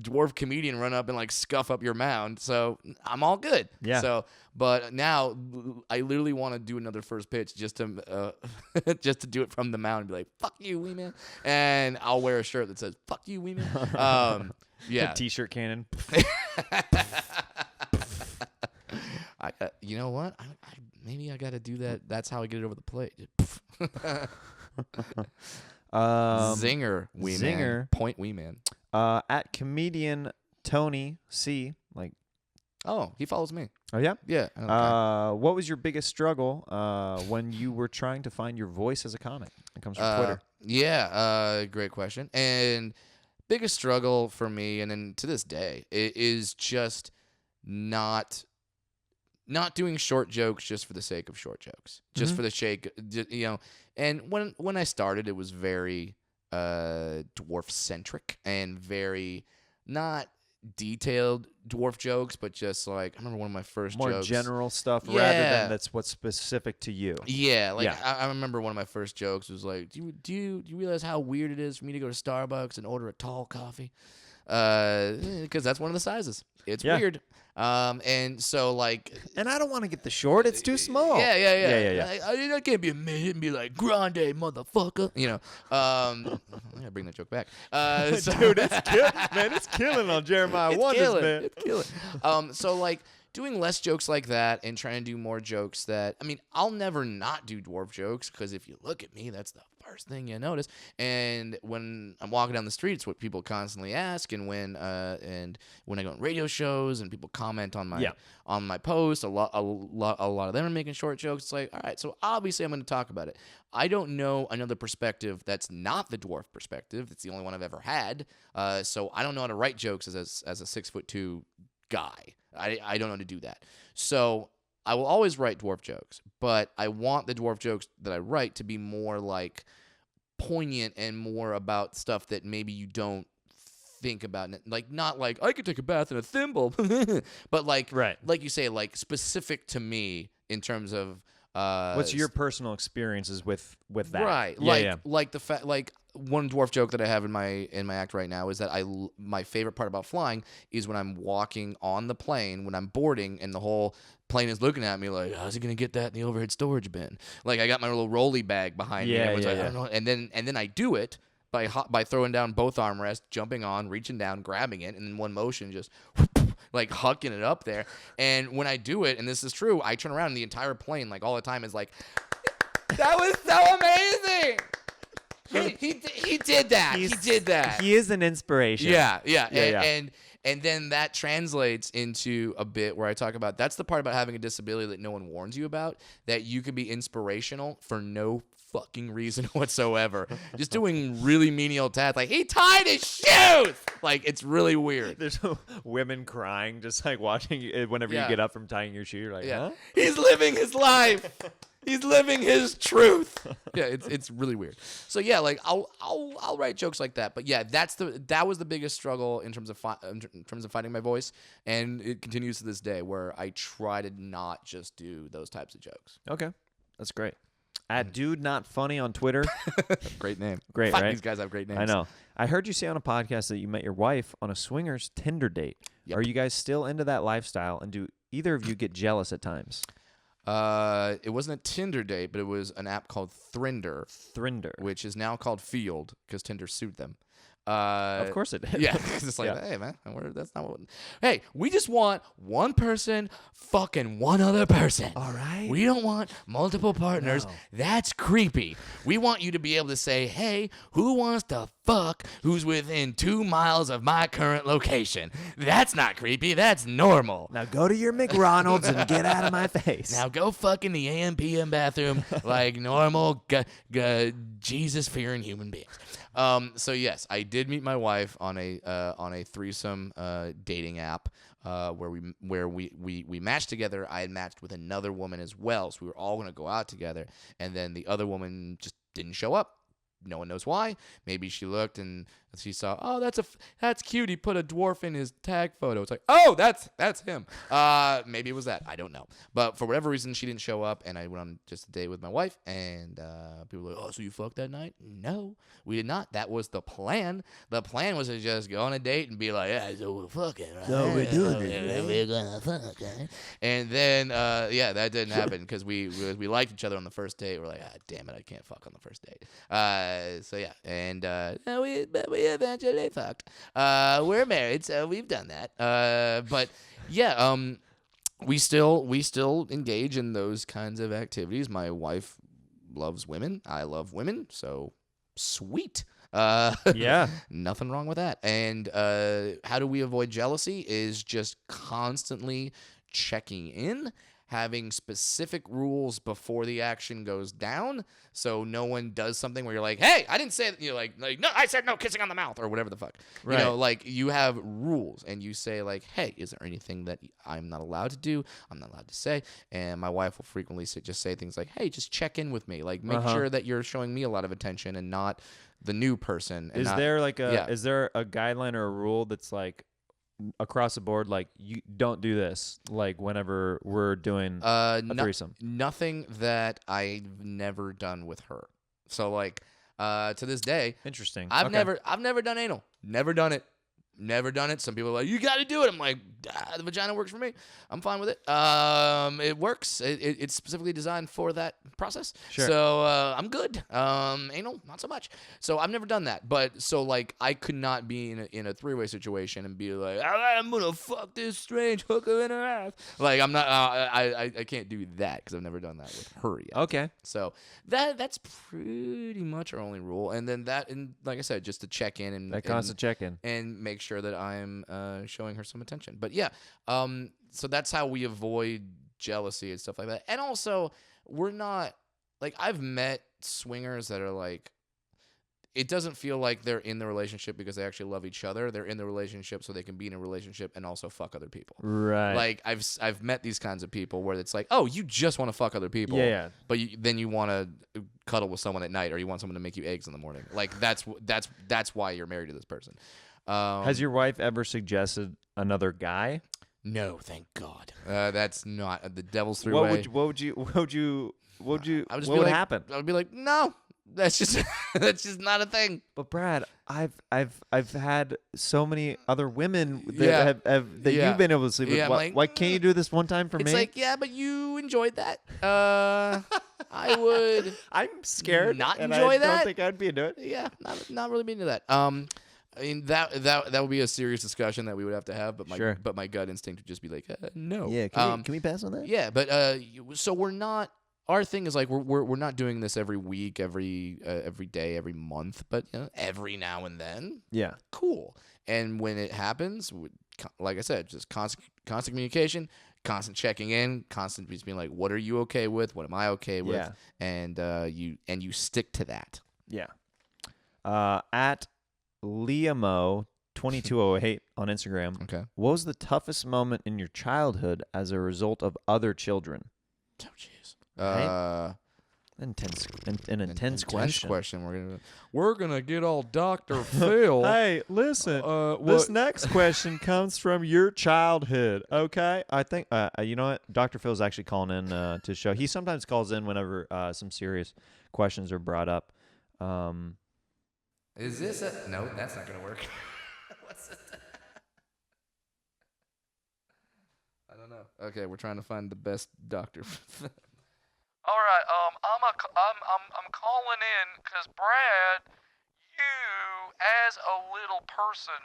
dwarf comedian run up and like scuff up your mound. So I'm all good. Yeah. So, but now I literally want to do another first pitch just to just to do it from the mound and be like, "Fuck you, Wee Man," and I'll wear a shirt that says "Fuck you, Wee Man." Yeah. T-shirt cannon. You know what? Maybe I got to do that. That's how I get it over the plate. Zinger, Wee Man. Zinger. Point Wee Man. At comedian Tony C. Like, Oh, he follows me. oh yeah. Yeah. Okay. What was your biggest struggle when you were trying to find your voice as a comic? It comes from Twitter. Yeah. Great question. And biggest struggle for me, and then to this day, it is just not doing short jokes just for the sake of short jokes, just for the sake, And when I started, it was very dwarf centric and very not detailed dwarf jokes, but just like I remember one of my first More jokes. general stuff rather Yeah. than that's what's specific to you. Yeah, like Yeah. I remember one of my first jokes was like, do you realize how weird it is for me to go to Starbucks and order a tall coffee? Because that's one of the sizes. It's Yeah. weird. And so like, And I don't want to get the short. It's too small. yeah. I can't be a minute and be like grande motherfucker. I gotta bring that joke back. Dude, it's killing on Jeremiah It's Wonders, killing. man. It's killing. So like doing less jokes like that and trying to do more jokes that, I mean, I'll never not do dwarf jokes because if you look at me, that's the first thing you notice. And when I'm walking down the street, it's what people constantly ask. And when I go on radio shows and people comment on my posts, a lot of them are making short jokes. It's like, all right, so obviously I'm going to talk about it. I don't know another perspective that's not the dwarf perspective. It's the only one I've ever had. So I don't know how to write jokes as a 6'2" guy. I don't know how to do that. So I will always write dwarf jokes, but I want the dwarf jokes that I write to be more like poignant and more about stuff that maybe you don't think about. Like not like I could take a bath in a thimble, but like Right. like you say, like specific to me in terms of What's your personal experiences with that? Right. Like the fact, like one dwarf joke that I have in my act right now is that my favorite part about flying is when I'm walking on the plane, when I'm boarding, and the whole plane is looking at me like, how's he gonna get that in the overhead storage bin? Like I got my little rolly bag behind me. I don't know, and then I do it by throwing down both armrests, jumping on, reaching down, grabbing it, and in one motion just like hucking it up there. And when I do it, and this is true, I turn around and the entire plane, like all the time, is like, that was so amazing. He did that. He did that. He is an inspiration. Yeah. And then that translates into a bit where I talk about that's the part about having a disability that no one warns you about, that you could be inspirational for no fucking reason whatsoever. Just doing really menial tasks. Like, he tied his shoes! Like, it's really weird. There's women crying just like watching you whenever you get up from tying your shoe. You're like, huh? He's living his life. He's living his truth. Yeah, it's really weird. So yeah, like I'll write jokes like that. But yeah, that was the biggest struggle in terms of finding my voice, and it continues to this day where I try to not just do those types of jokes. Okay. That's great. At Dude Not Funny on Twitter. Great name. Great, Fuck, right? these guys have great names. I know. I heard you say on a podcast that you met your wife on a swingers Tinder date. Yep. Are you guys still into that lifestyle, and do either of you get jealous at times? It wasn't a Tinder date, but it was an app called Thrinder, which is now called Field because Tinder sued them. Of course it did. Yeah, because it's like, hey man, that's not what. Hey, we just want one person fucking one other person. All right. We don't want multiple partners. No. That's creepy. We want you to be able to say, hey, who wants to fuck who's within 2 miles of my current location. That's not creepy. That's normal. Now go to your McDonald's and get out of my face. Now go fuck in the AM PM bathroom like normal Jesus-fearing human beings. So yes, I did meet my wife on a threesome dating app where we matched together. I had matched with another woman as well, so we were all gonna go out together, and then the other woman just didn't show up. No one knows why. Maybe she looked and she saw, oh, that's cute. He put a dwarf in his tag photo. It's like, oh, that's him. Maybe it was that. I don't know. But for whatever reason, she didn't show up, and I went on just a date with my wife. And people were like, oh, so you fucked that night? No, we did not. That was the plan. The plan was to just go on a date and be like, yeah, so we're fucking, right? No, we're doing it, right? We're gonna fuck, right? And then, that didn't happen because we liked each other on the first date. We're like, ah, damn it, I can't fuck on the first date. So yeah, and we eventually fucked. We're married, so we've done that. But yeah, we still engage in those kinds of activities. My wife loves women. I love women. So sweet. Yeah. Nothing wrong with that. And how do we avoid jealousy? Is just constantly checking in, having specific rules before the action goes down, so no one does something where you're like, hey, I didn't say that. You're like no, I said no kissing on the mouth or whatever the fuck. Right. You know, like you have rules and you say like, hey, is there anything that I'm not allowed to do? I'm not allowed to say. And my wife will frequently just say things like, hey, just check in with me. Like make sure that you're showing me a lot of attention and not the new person. And Is not, there like yeah. is there a guideline or a rule that's like across the board, like you don't do this, like whenever we're doing a threesome? Nothing that I've never done with her. So like to this day, Interesting. I've Okay. never done anal. Never done it. Some people are like, you got to do it. I'm like, the vagina works for me. I'm fine with it. It works. It's specifically designed for that process. Sure. So I'm good. Anal, not so much. So I've never done that. But so like I could not be in a three-way situation and be like, I'm gonna fuck this strange hooker in her ass. Like I'm not. I can't do that because I've never done that with her yet. Okay. So that's pretty much our only rule. And then and like I said, just to check in and That constant check-in. and make sure that I'm showing her some attention. But yeah, so that's how we avoid jealousy and stuff like that. And also, we're not like I've met swingers that are like, it doesn't feel like they're in the relationship because they actually love each other. They're in the relationship so they can be in a relationship and also fuck other people. Right. Like I've met these kinds of people where it's like, oh, you just want to fuck other people, Yeah. but then you want to cuddle with someone at night, or you want someone to make you eggs in the morning. Like that's why you're married to this person. Has your wife ever suggested another guy? No, thank God. That's not the devil's What three-way. would be like, happen? I would be like, no, that's just that's just not a thing. But Brad, I've had so many other women that Yeah. have that Yeah. you've been able to sleep with. Yeah, I'm like, why can't you do this one time for It's me? like, yeah, but you enjoyed that. I would, I'm scared. not and enjoy I that. don't think I'd be into it. yeah, not really into that. I mean that would be a serious discussion that we would have to have. But Sure. my gut instinct would just be like, no. Yeah, can we pass on that? Yeah, but so we're not. Our thing is like we're not doing this every week, every day, every month, but every now and then. Yeah. Cool. And when it happens, like I said, just constant communication, constant checking in, constant just being like, what are you okay with? What am I okay with? Yeah. And you stick to that. Yeah. At Liamo2208 on Instagram. Okay. What was the toughest moment in your childhood as a result of other children? Oh jeez. Right? An intense question. We're gonna get all Dr. Phil. Hey, listen. what- This next question comes from your childhood. Okay, I think you know what? Dr. Phil's actually calling in to show. He sometimes calls in whenever some serious questions are brought up. Is this a no? That's not gonna work. What's it? I don't know. Okay, we're trying to find the best doctor. All right, I'm calling in because Brad, you as a little person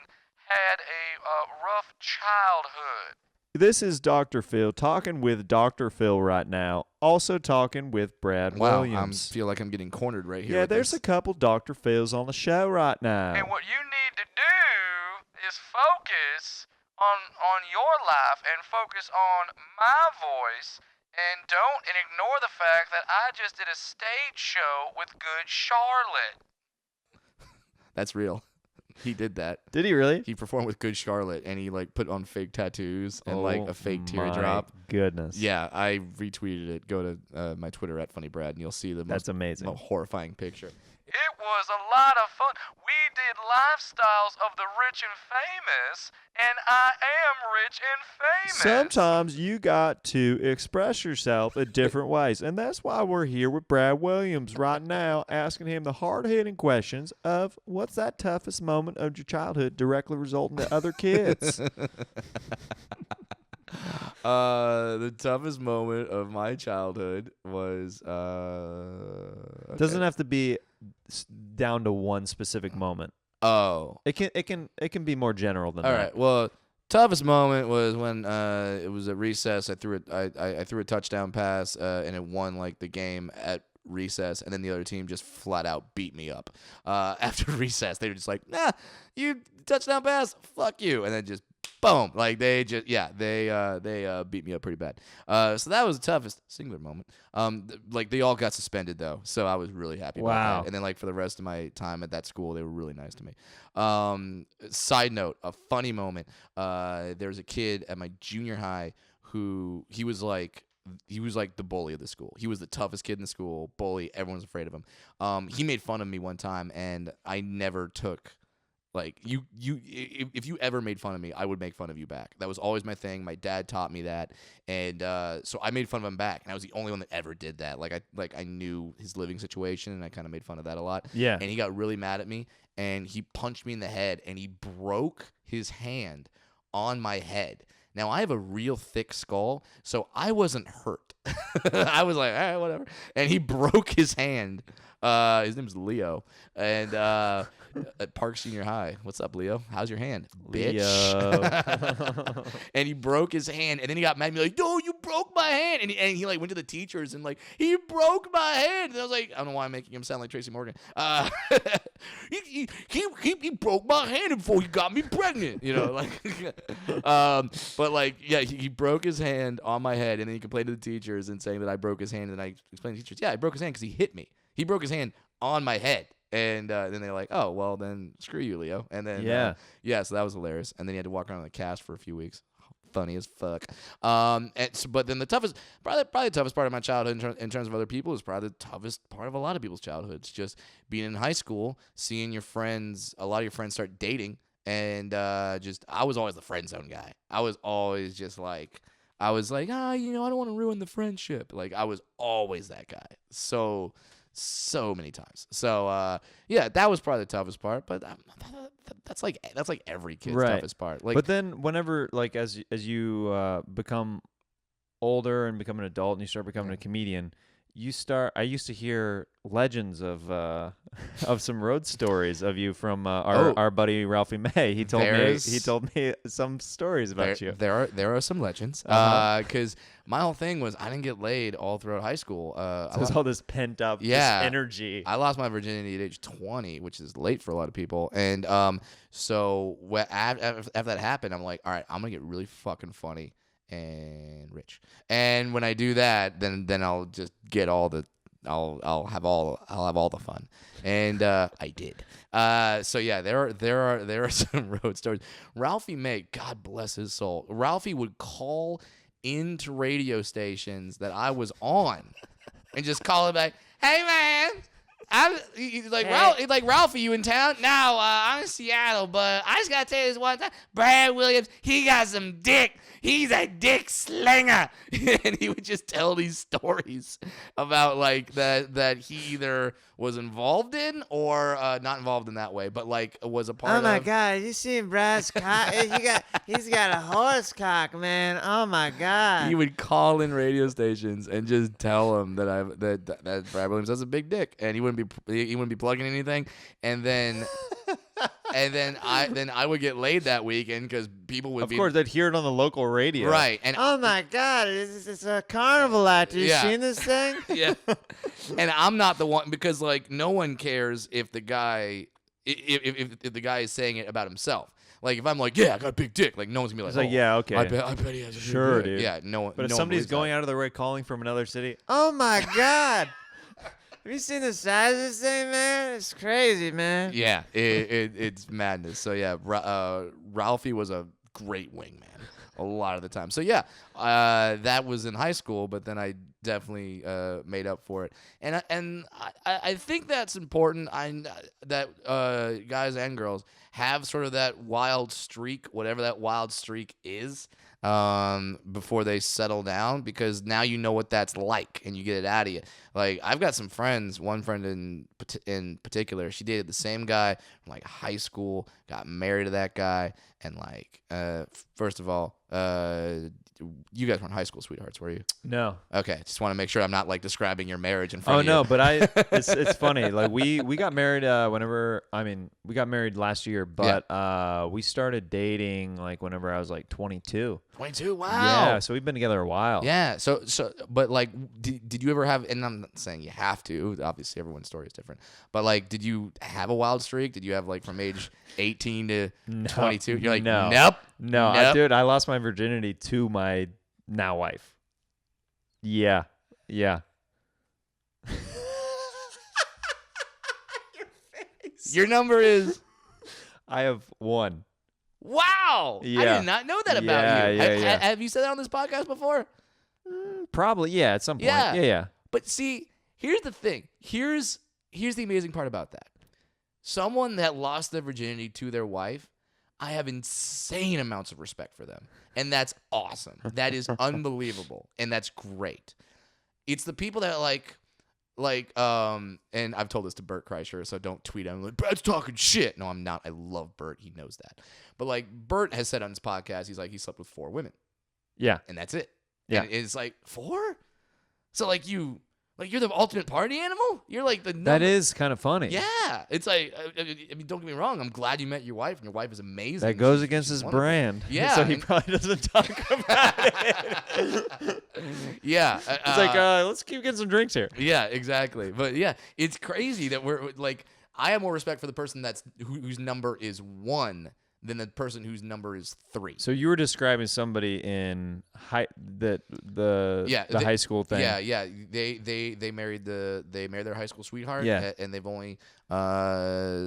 had a rough childhood. This is Dr. Phil talking with Dr. Phil right now. Also talking with Brad Wow, I Williams. feel like I'm getting cornered right here. Yeah, with there's this. a couple Dr. Phils on the show right now. And what you need to do is focus on your life and focus on my voice and ignore the fact that I just did a stage show with Good Charlotte. That's real. He did that. Did he really? He performed with Good Charlotte, and he like put on fake tattoos and like a fake teardrop. My goodness. Yeah, I retweeted it. Go to my Twitter at FunnyBrad, and you'll see the That's most amazing. horrifying picture. It was a lot of fun. We did lifestyles of the rich and famous, and I am rich and famous. Sometimes you got to express yourself in different ways. And that's why we're here with Brad Williams right now, asking him the hard-hitting questions of what's that toughest moment of your childhood directly resulting to other kids? The toughest moment of my childhood was Doesn't have to be down to one specific moment. Oh. It can be more general than All that. right. Well, toughest moment was when it was at recess. I threw a touchdown pass and it won like the game at recess, and then the other team just flat out beat me up. After recess, they were just like, "Nah, you touchdown pass, fuck you," and then just boom, like they beat me up pretty bad. So that was the toughest singular moment. Like they all got suspended though, so I was really happy about Wow. that. And then like for the rest of my time at that school, they were really nice to me. Side note, a funny moment. There was a kid at my junior high who he was like the bully of the school. He was the toughest kid in the school, bully. Everyone was afraid of him. He made fun of me one time, and I never took. Like if you ever made fun of me, I would make fun of you back. That was always my thing. My dad taught me that, and so I made fun of him back. And I was the only one that ever did that. I knew his living situation, and I kind of made fun of that a lot. Yeah. And he got really mad at me, and he punched me in the head, and he broke his hand on my head. Now I have a real thick skull, so I wasn't hurt. I was like, all right, whatever. And he broke his hand. His name's Leo, and at Park Senior High. What's up, Leo? How's your hand, bitch? Leo. And he broke his hand, and then he got mad at me like, "No, you broke my hand!" And he like went to the teachers and like, "He broke my hand." And I was like, I don't know why I'm making him sound like Tracy Morgan. He broke my hand before he got me pregnant. You know, like, but like, yeah, he broke his hand on my head, and then he complained to the teachers and saying that I broke his hand, and I explained to the teachers, yeah, I broke his hand because he hit me. He broke his hand on my head. And then they're like, oh, well, then screw you, Leo. And then, so that was hilarious. And then he had to walk around in the cast for a few weeks. Funny as fuck. But then the toughest, probably the toughest part of my childhood in terms of other people is probably the toughest part of a lot of people's childhoods. Just being in high school, seeing your friends, a lot of your friends start dating. And I was always the friend zone guy. I was always just like, I don't want to ruin the friendship. Like, I was always that guy. So many times. So that was probably the toughest part, but that's like every kid's toughest part. Like, but then whenever as you become older and become an adult and you start becoming a comedian, I used to hear legends of some road stories of you from our buddy Ralphie May. He told me some stories about you. There are some legends. Because my whole thing was I didn't get laid all throughout high school. So there's all this pent up this energy. I lost my virginity at age 20, which is late for a lot of people. And so after that happened, I'm like, all right, I'm gonna get really fucking funny and rich. And when I do that, then I'll just get all the I'll have all the fun. And I did. So yeah, there are some road stories. Ralphie May, God bless his soul. Ralphie would call into radio stations that I was on and just call it back, "Hey man, Ralphie, you in town?" "No, I'm in Seattle, but I just gotta tell you this one time. Brad Williams, he got some dick. He's a dick slinger." And he would just tell these stories about like that he either was involved in or not involved in that way, but like was a part of. Oh my God, you seen Brad's cock? He's got a horse cock, man. Oh my God. He would call in radio stations and just tell them that Brad Williams has a big dick, and he wouldn't be plugging anything, and then and then I would get laid that weekend because people would Of be course, they'd hear it on the local radio. right. And Oh my God! It's a carnival act. Have you Yeah. seen this thing? yeah, and I'm not the one because like no one cares if the guy if the guy is saying it about himself. Like if I'm like, yeah, I got a big dick, like no one's gonna be like, It's like, oh, yeah, okay. I bet he has a big Sure, dick. dude. Yeah, no one. But if no one somebody's believes going that. out of their way calling from another city, oh my God! Have you seen the size of this thing, man? It's crazy, man. Yeah, it's madness. So yeah, Ralphie was a great wingman a lot of the time. So yeah, that was in high school, but then I definitely made up for it, and I think that's important. That guys and girls have sort of that wild streak, whatever that wild streak is, before they settle down, because now you know what that's like and you get it out of you. Like I've got some friends, one friend in particular, she dated the same guy from like high school, got married to that guy, and like first of all, you guys weren't high school sweethearts, were you? No. Okay, just want to make sure I'm not like describing your marriage in front Oh of you. no, but it's funny. Like we got married we got married last year, but we started dating like whenever I was like 22. 22, wow. Yeah, so we've been together a while. Yeah. So, but like, did you ever have? And I'm not saying you have to. Obviously, everyone's story is different. But like, did you have a wild streak? Did you have like from age 18 to 22? You're like, no. nope. No, Nope. dude, I lost my virginity to my now wife. Yeah. Yeah. Your number is. I have one. Wow. I Yeah. did not know that about Yeah, you. yeah. Have you said that on this podcast before? Probably, yeah, at some point. Yeah. Yeah. But see, here's the thing. Here's the amazing part about that. Someone that lost their virginity to their wife, I have insane amounts of respect for them. And that's awesome. That is unbelievable. And that's great. It's the people that and I've told this to Bert Kreischer, so don't tweet him like, Brad's talking shit. No, I'm not. I love Bert. He knows that. But like Bert has said on his podcast, he's like, he slept with 4 women. Yeah. And that's it. Yeah. And it's like 4? So like you're the ultimate party animal? You're like the number. That is kind of funny. Yeah. It's like, I mean, don't get me wrong. I'm glad you met your wife, and your wife is amazing. That goes She's against his wonderful. brand. Yeah, So he and- probably doesn't talk about it. Yeah. It's like, let's keep getting some drinks here. Yeah, exactly. But yeah, it's crazy that we're like, I have more respect for the person whose number is 1 than the person whose number is 3. So you were describing somebody in the high school thing. Yeah. They married their high school sweetheart. Yeah. And they've only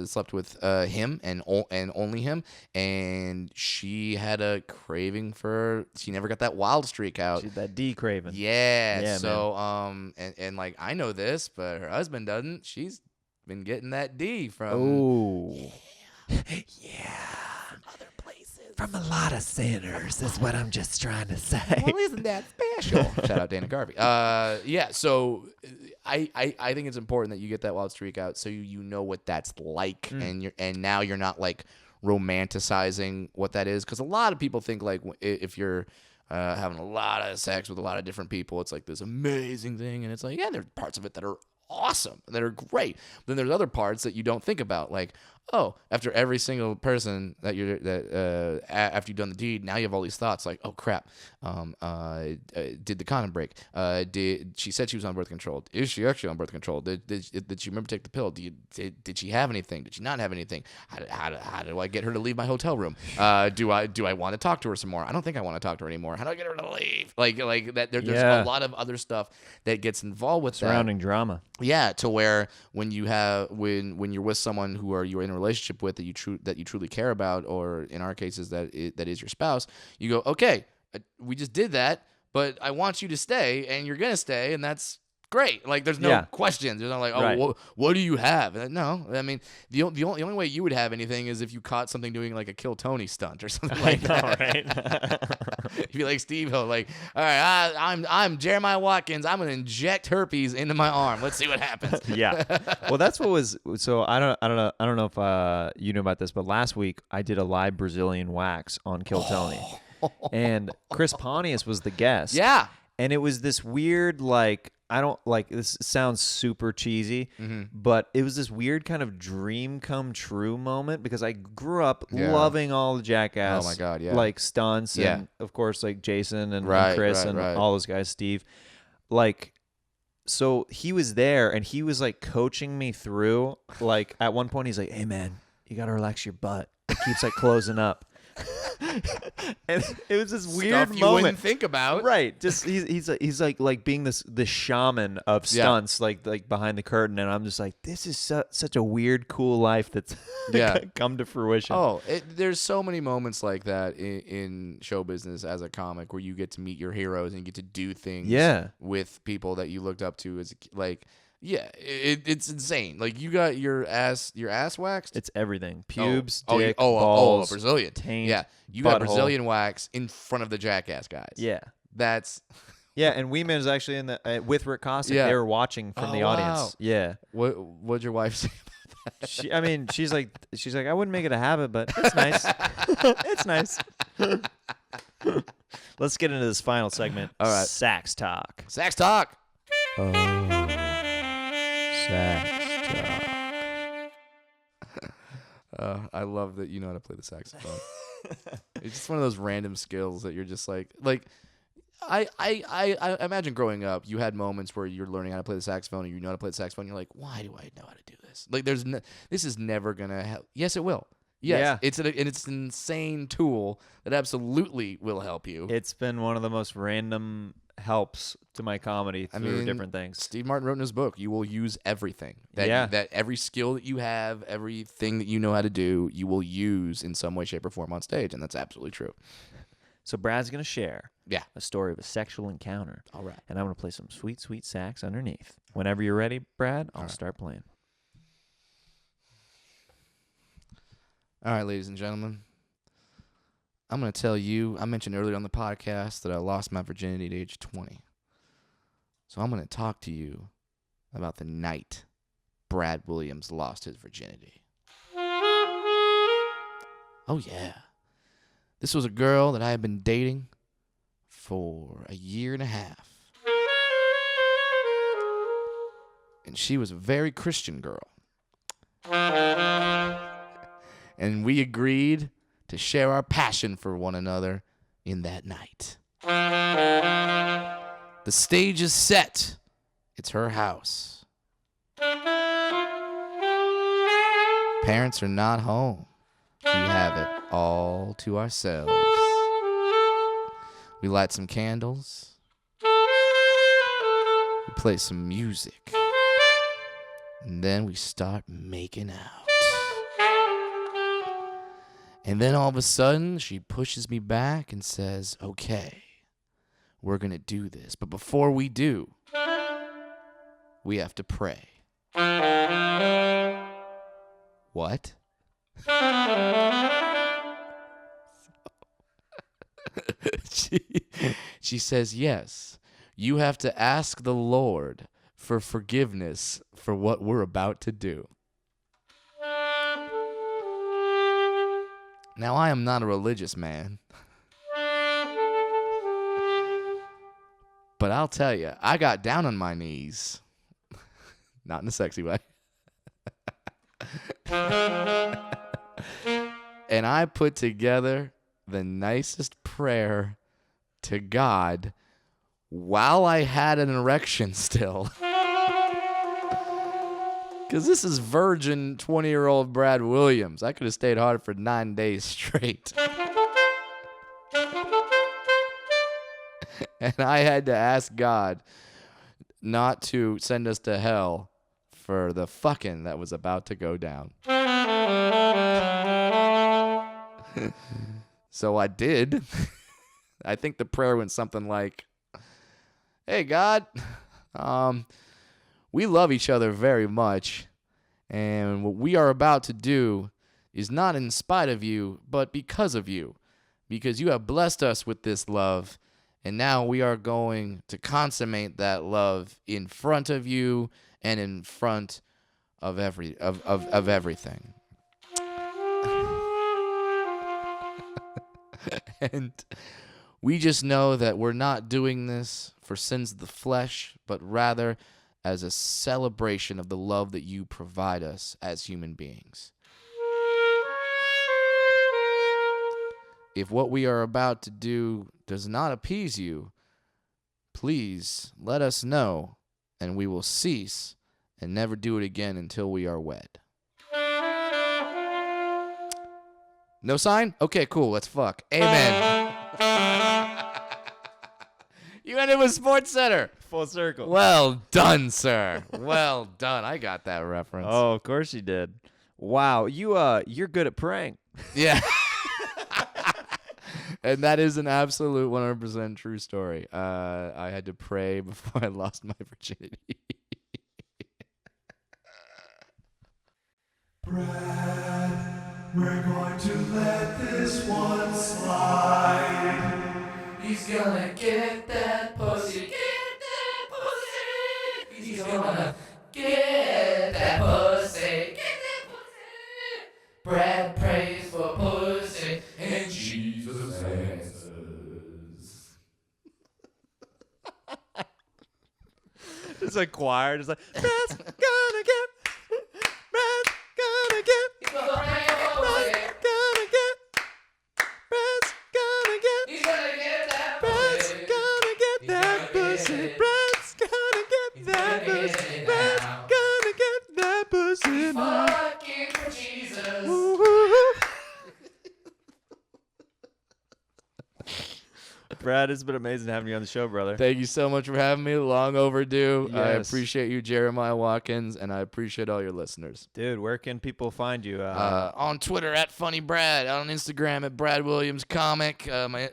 slept with him and only him. And she had a craving for. She never got that wild streak out. She's that D craving. Yeah. Yeah, So and like I know this, but her husband doesn't. She's been getting that D from. Oh. Other places. From a lot of sinners is what I'm just trying to say. Well, isn't that special? Shout out Dana Garvey. Yeah. So I think it's important that you get that wild streak out, so you know what that's like, and now you're not like romanticizing what that is, because a lot of people think like if you're having a lot of sex with a lot of different people, it's like this amazing thing, and it's like, yeah, there's parts of it that are awesome, that are great. But then there's other parts that you don't think about, like, oh, after every single person after you've done the deed, now you have all these thoughts like, oh crap, did the condom break? Did she said she was on birth control? Is she actually on birth control? Did she remember to take the pill? Did she have anything? Did she not have anything? How do I get her to leave my hotel room? Do I want to talk to her some more? I don't think I want to talk to her anymore. How do I get her to leave? Like that. There's a lot of other stuff that gets involved with Surrounding drama. Yeah, to where when you're with someone you're in a relationship with that you truly care about, or in our cases that is your spouse, you go, okay, we just did that, but I want you to stay, and you're gonna stay, and that's great. Like there's no questions. There's not like, oh, Right. what do you have? No, I mean the only way you would have anything is if you caught something doing like a Kill Tony stunt or something like that. Right? You'd be like Steve Hill, like, all right, I'm Jeremiah Watkins. I'm gonna inject herpes into my arm. Let's see what happens. Yeah. Well, that's what was. So I don't know if you know about this, but last week I did a live Brazilian wax on Kill Tony, and Chris Pontius was the guest. Yeah. And it was this weird, like, I don't like this. Sounds super cheesy, but it was this weird kind of dream come true moment because I grew up loving all the Jackass. Oh my God, yeah. Like stunts, Yeah. and of course like Jason and Right, Chris right, and right. all those guys, Steve. Like, so he was there and he was like coaching me through. Like at one point he's like, "Hey man, you gotta relax your butt. It keeps like closing up." And it was this weird Stuff you moment. wouldn't think about. Right, just he's like being the shaman of stunts, like behind the curtain, and I'm just like, this is such a weird, cool life that's come to fruition. Oh, there's so many moments like that in show business as a comic where you get to meet your heroes and you get to do things with people that you looked up to as like. Yeah, it's insane. Like you got your ass waxed. It's everything: pubes, dick, balls, balls, Brazilian. taint, Yeah, you got butthole. Brazilian wax in front of the Jackass guys. Yeah, that's. Yeah, and Weeman is actually in the with Rick Cossack. Yeah. They were watching from the audience. Wow. Yeah. What'd your wife say about that? She's like, I wouldn't make it a habit, but it's nice. It's nice. Let's get into this final segment. All right. Sax talk. Sax talk. Sax talk. I love that you know how to play the saxophone. It's just one of those random skills that you're just like I imagine growing up, you had moments where you're learning how to play the saxophone, and you know how to play the saxophone. You're like, why do I know how to do this? Like, this is never gonna help. Yes, it will. Yes, Yeah. it's an insane tool that absolutely will help you. It's been one of the most random helps to my comedy through different things. Steve Martin wrote in his book, you will use everything. Yeah. That every skill that you have, everything that you know how to do, you will use in some way, shape, or form on stage, and that's absolutely true. So Brad's gonna share Yeah. a story of a sexual encounter. All right. And I'm gonna play some sweet, sweet sax underneath. Whenever you're ready, Brad, I'll start playing. All right, ladies and gentlemen. I'm going to tell you, I mentioned earlier on the podcast that I lost my virginity at age 20. So I'm going to talk to you about the night Brad Williams lost his virginity. Oh, yeah. This was a girl that I had been dating for a year and a half. And she was a very Christian girl. And we agreed to share our passion for one another in that night. The stage is set. It's her house. Parents are not home. We have it all to ourselves. We light some candles. We play some music. And then we start making out. And then all of a sudden, she pushes me back and says, okay, we're going to do this. But before we do, we have to pray. What? She says, yes, you have to ask the Lord for forgiveness for what we're about to do. Now, I am not a religious man, but I'll tell you, I got down on my knees. Not in a sexy way. And I put together the nicest prayer to God while I had an erection still. Because this is virgin 20-year-old Brad Williams. I could have stayed hard for 9 days straight. And I had to ask God not to send us to hell for the fucking that was about to go down. So I did. I think the prayer went something like, hey, God, we love each other very much, and what we are about to do is not in spite of you, but because of you, because you have blessed us with this love, and now we are going to consummate that love in front of you and in front of everything. And We just know that we're not doing this for sins of the flesh, but rather as a celebration of the love that you provide us as human beings. If what we are about to do does not appease you, please let us know, and we will cease and never do it again until we are wed. No sign? Okay, cool. Let's fuck. Amen. You ended with Sports Center. Full circle. Well done, sir. Well done. I got that reference. Oh, of course you did. Wow, you're good at praying. Yeah. And that is an absolute 100% true story. I had to pray before I lost my virginity. Brad, we're going to let this one slide. He's gonna get that pussy. Get that pussy. He's gonna get that pussy. Get that pussy. Brad prays for pussy, and Jesus answers. It's a choir. It's like, Brad's gonna get. Brad's gonna get. He's gonna pray for pussy. Gonna get. Brad's gonna get. He's gonna get that Brad's pussy. gonna get He's that gonna pussy. get it. Brad's gonna get He's that gonna get pussy. it Brad's now. gonna get that pussy now. Fucking for Jesus. Ooh. Brad, it's been amazing having you on the show, brother. Thank you so much for having me. Long overdue. I Yes. appreciate you, Jeremiah Watkins, and I appreciate all your listeners. Dude, where can people find you? On Twitter at Funny Brad, on Instagram at Brad Williams Comic, my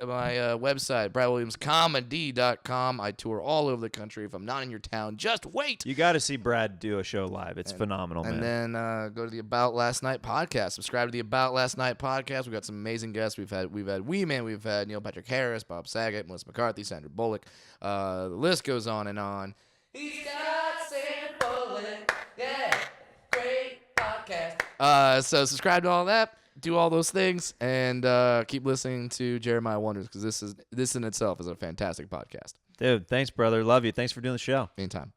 website, BradWilliamsComedy.com. I tour all over the country. If I'm not in your town, just wait. You got to see Brad do a show live. It's phenomenal, man. And then go to the About Last Night podcast. Subscribe to the About Last Night podcast. We've got some amazing guests. We've had Wee Man, we've had Neil Patrick Harris, Bob Saget, Melissa McCarthy, Sandra Bullock. The list goes on and on. He's got Sam Bullock. Yeah. Great podcast. So subscribe to all that. Do all those things, and keep listening to Jeremiah Wonders, because this in itself is a fantastic podcast. Dude, thanks, brother. Love you. Thanks for doing the show. Anytime.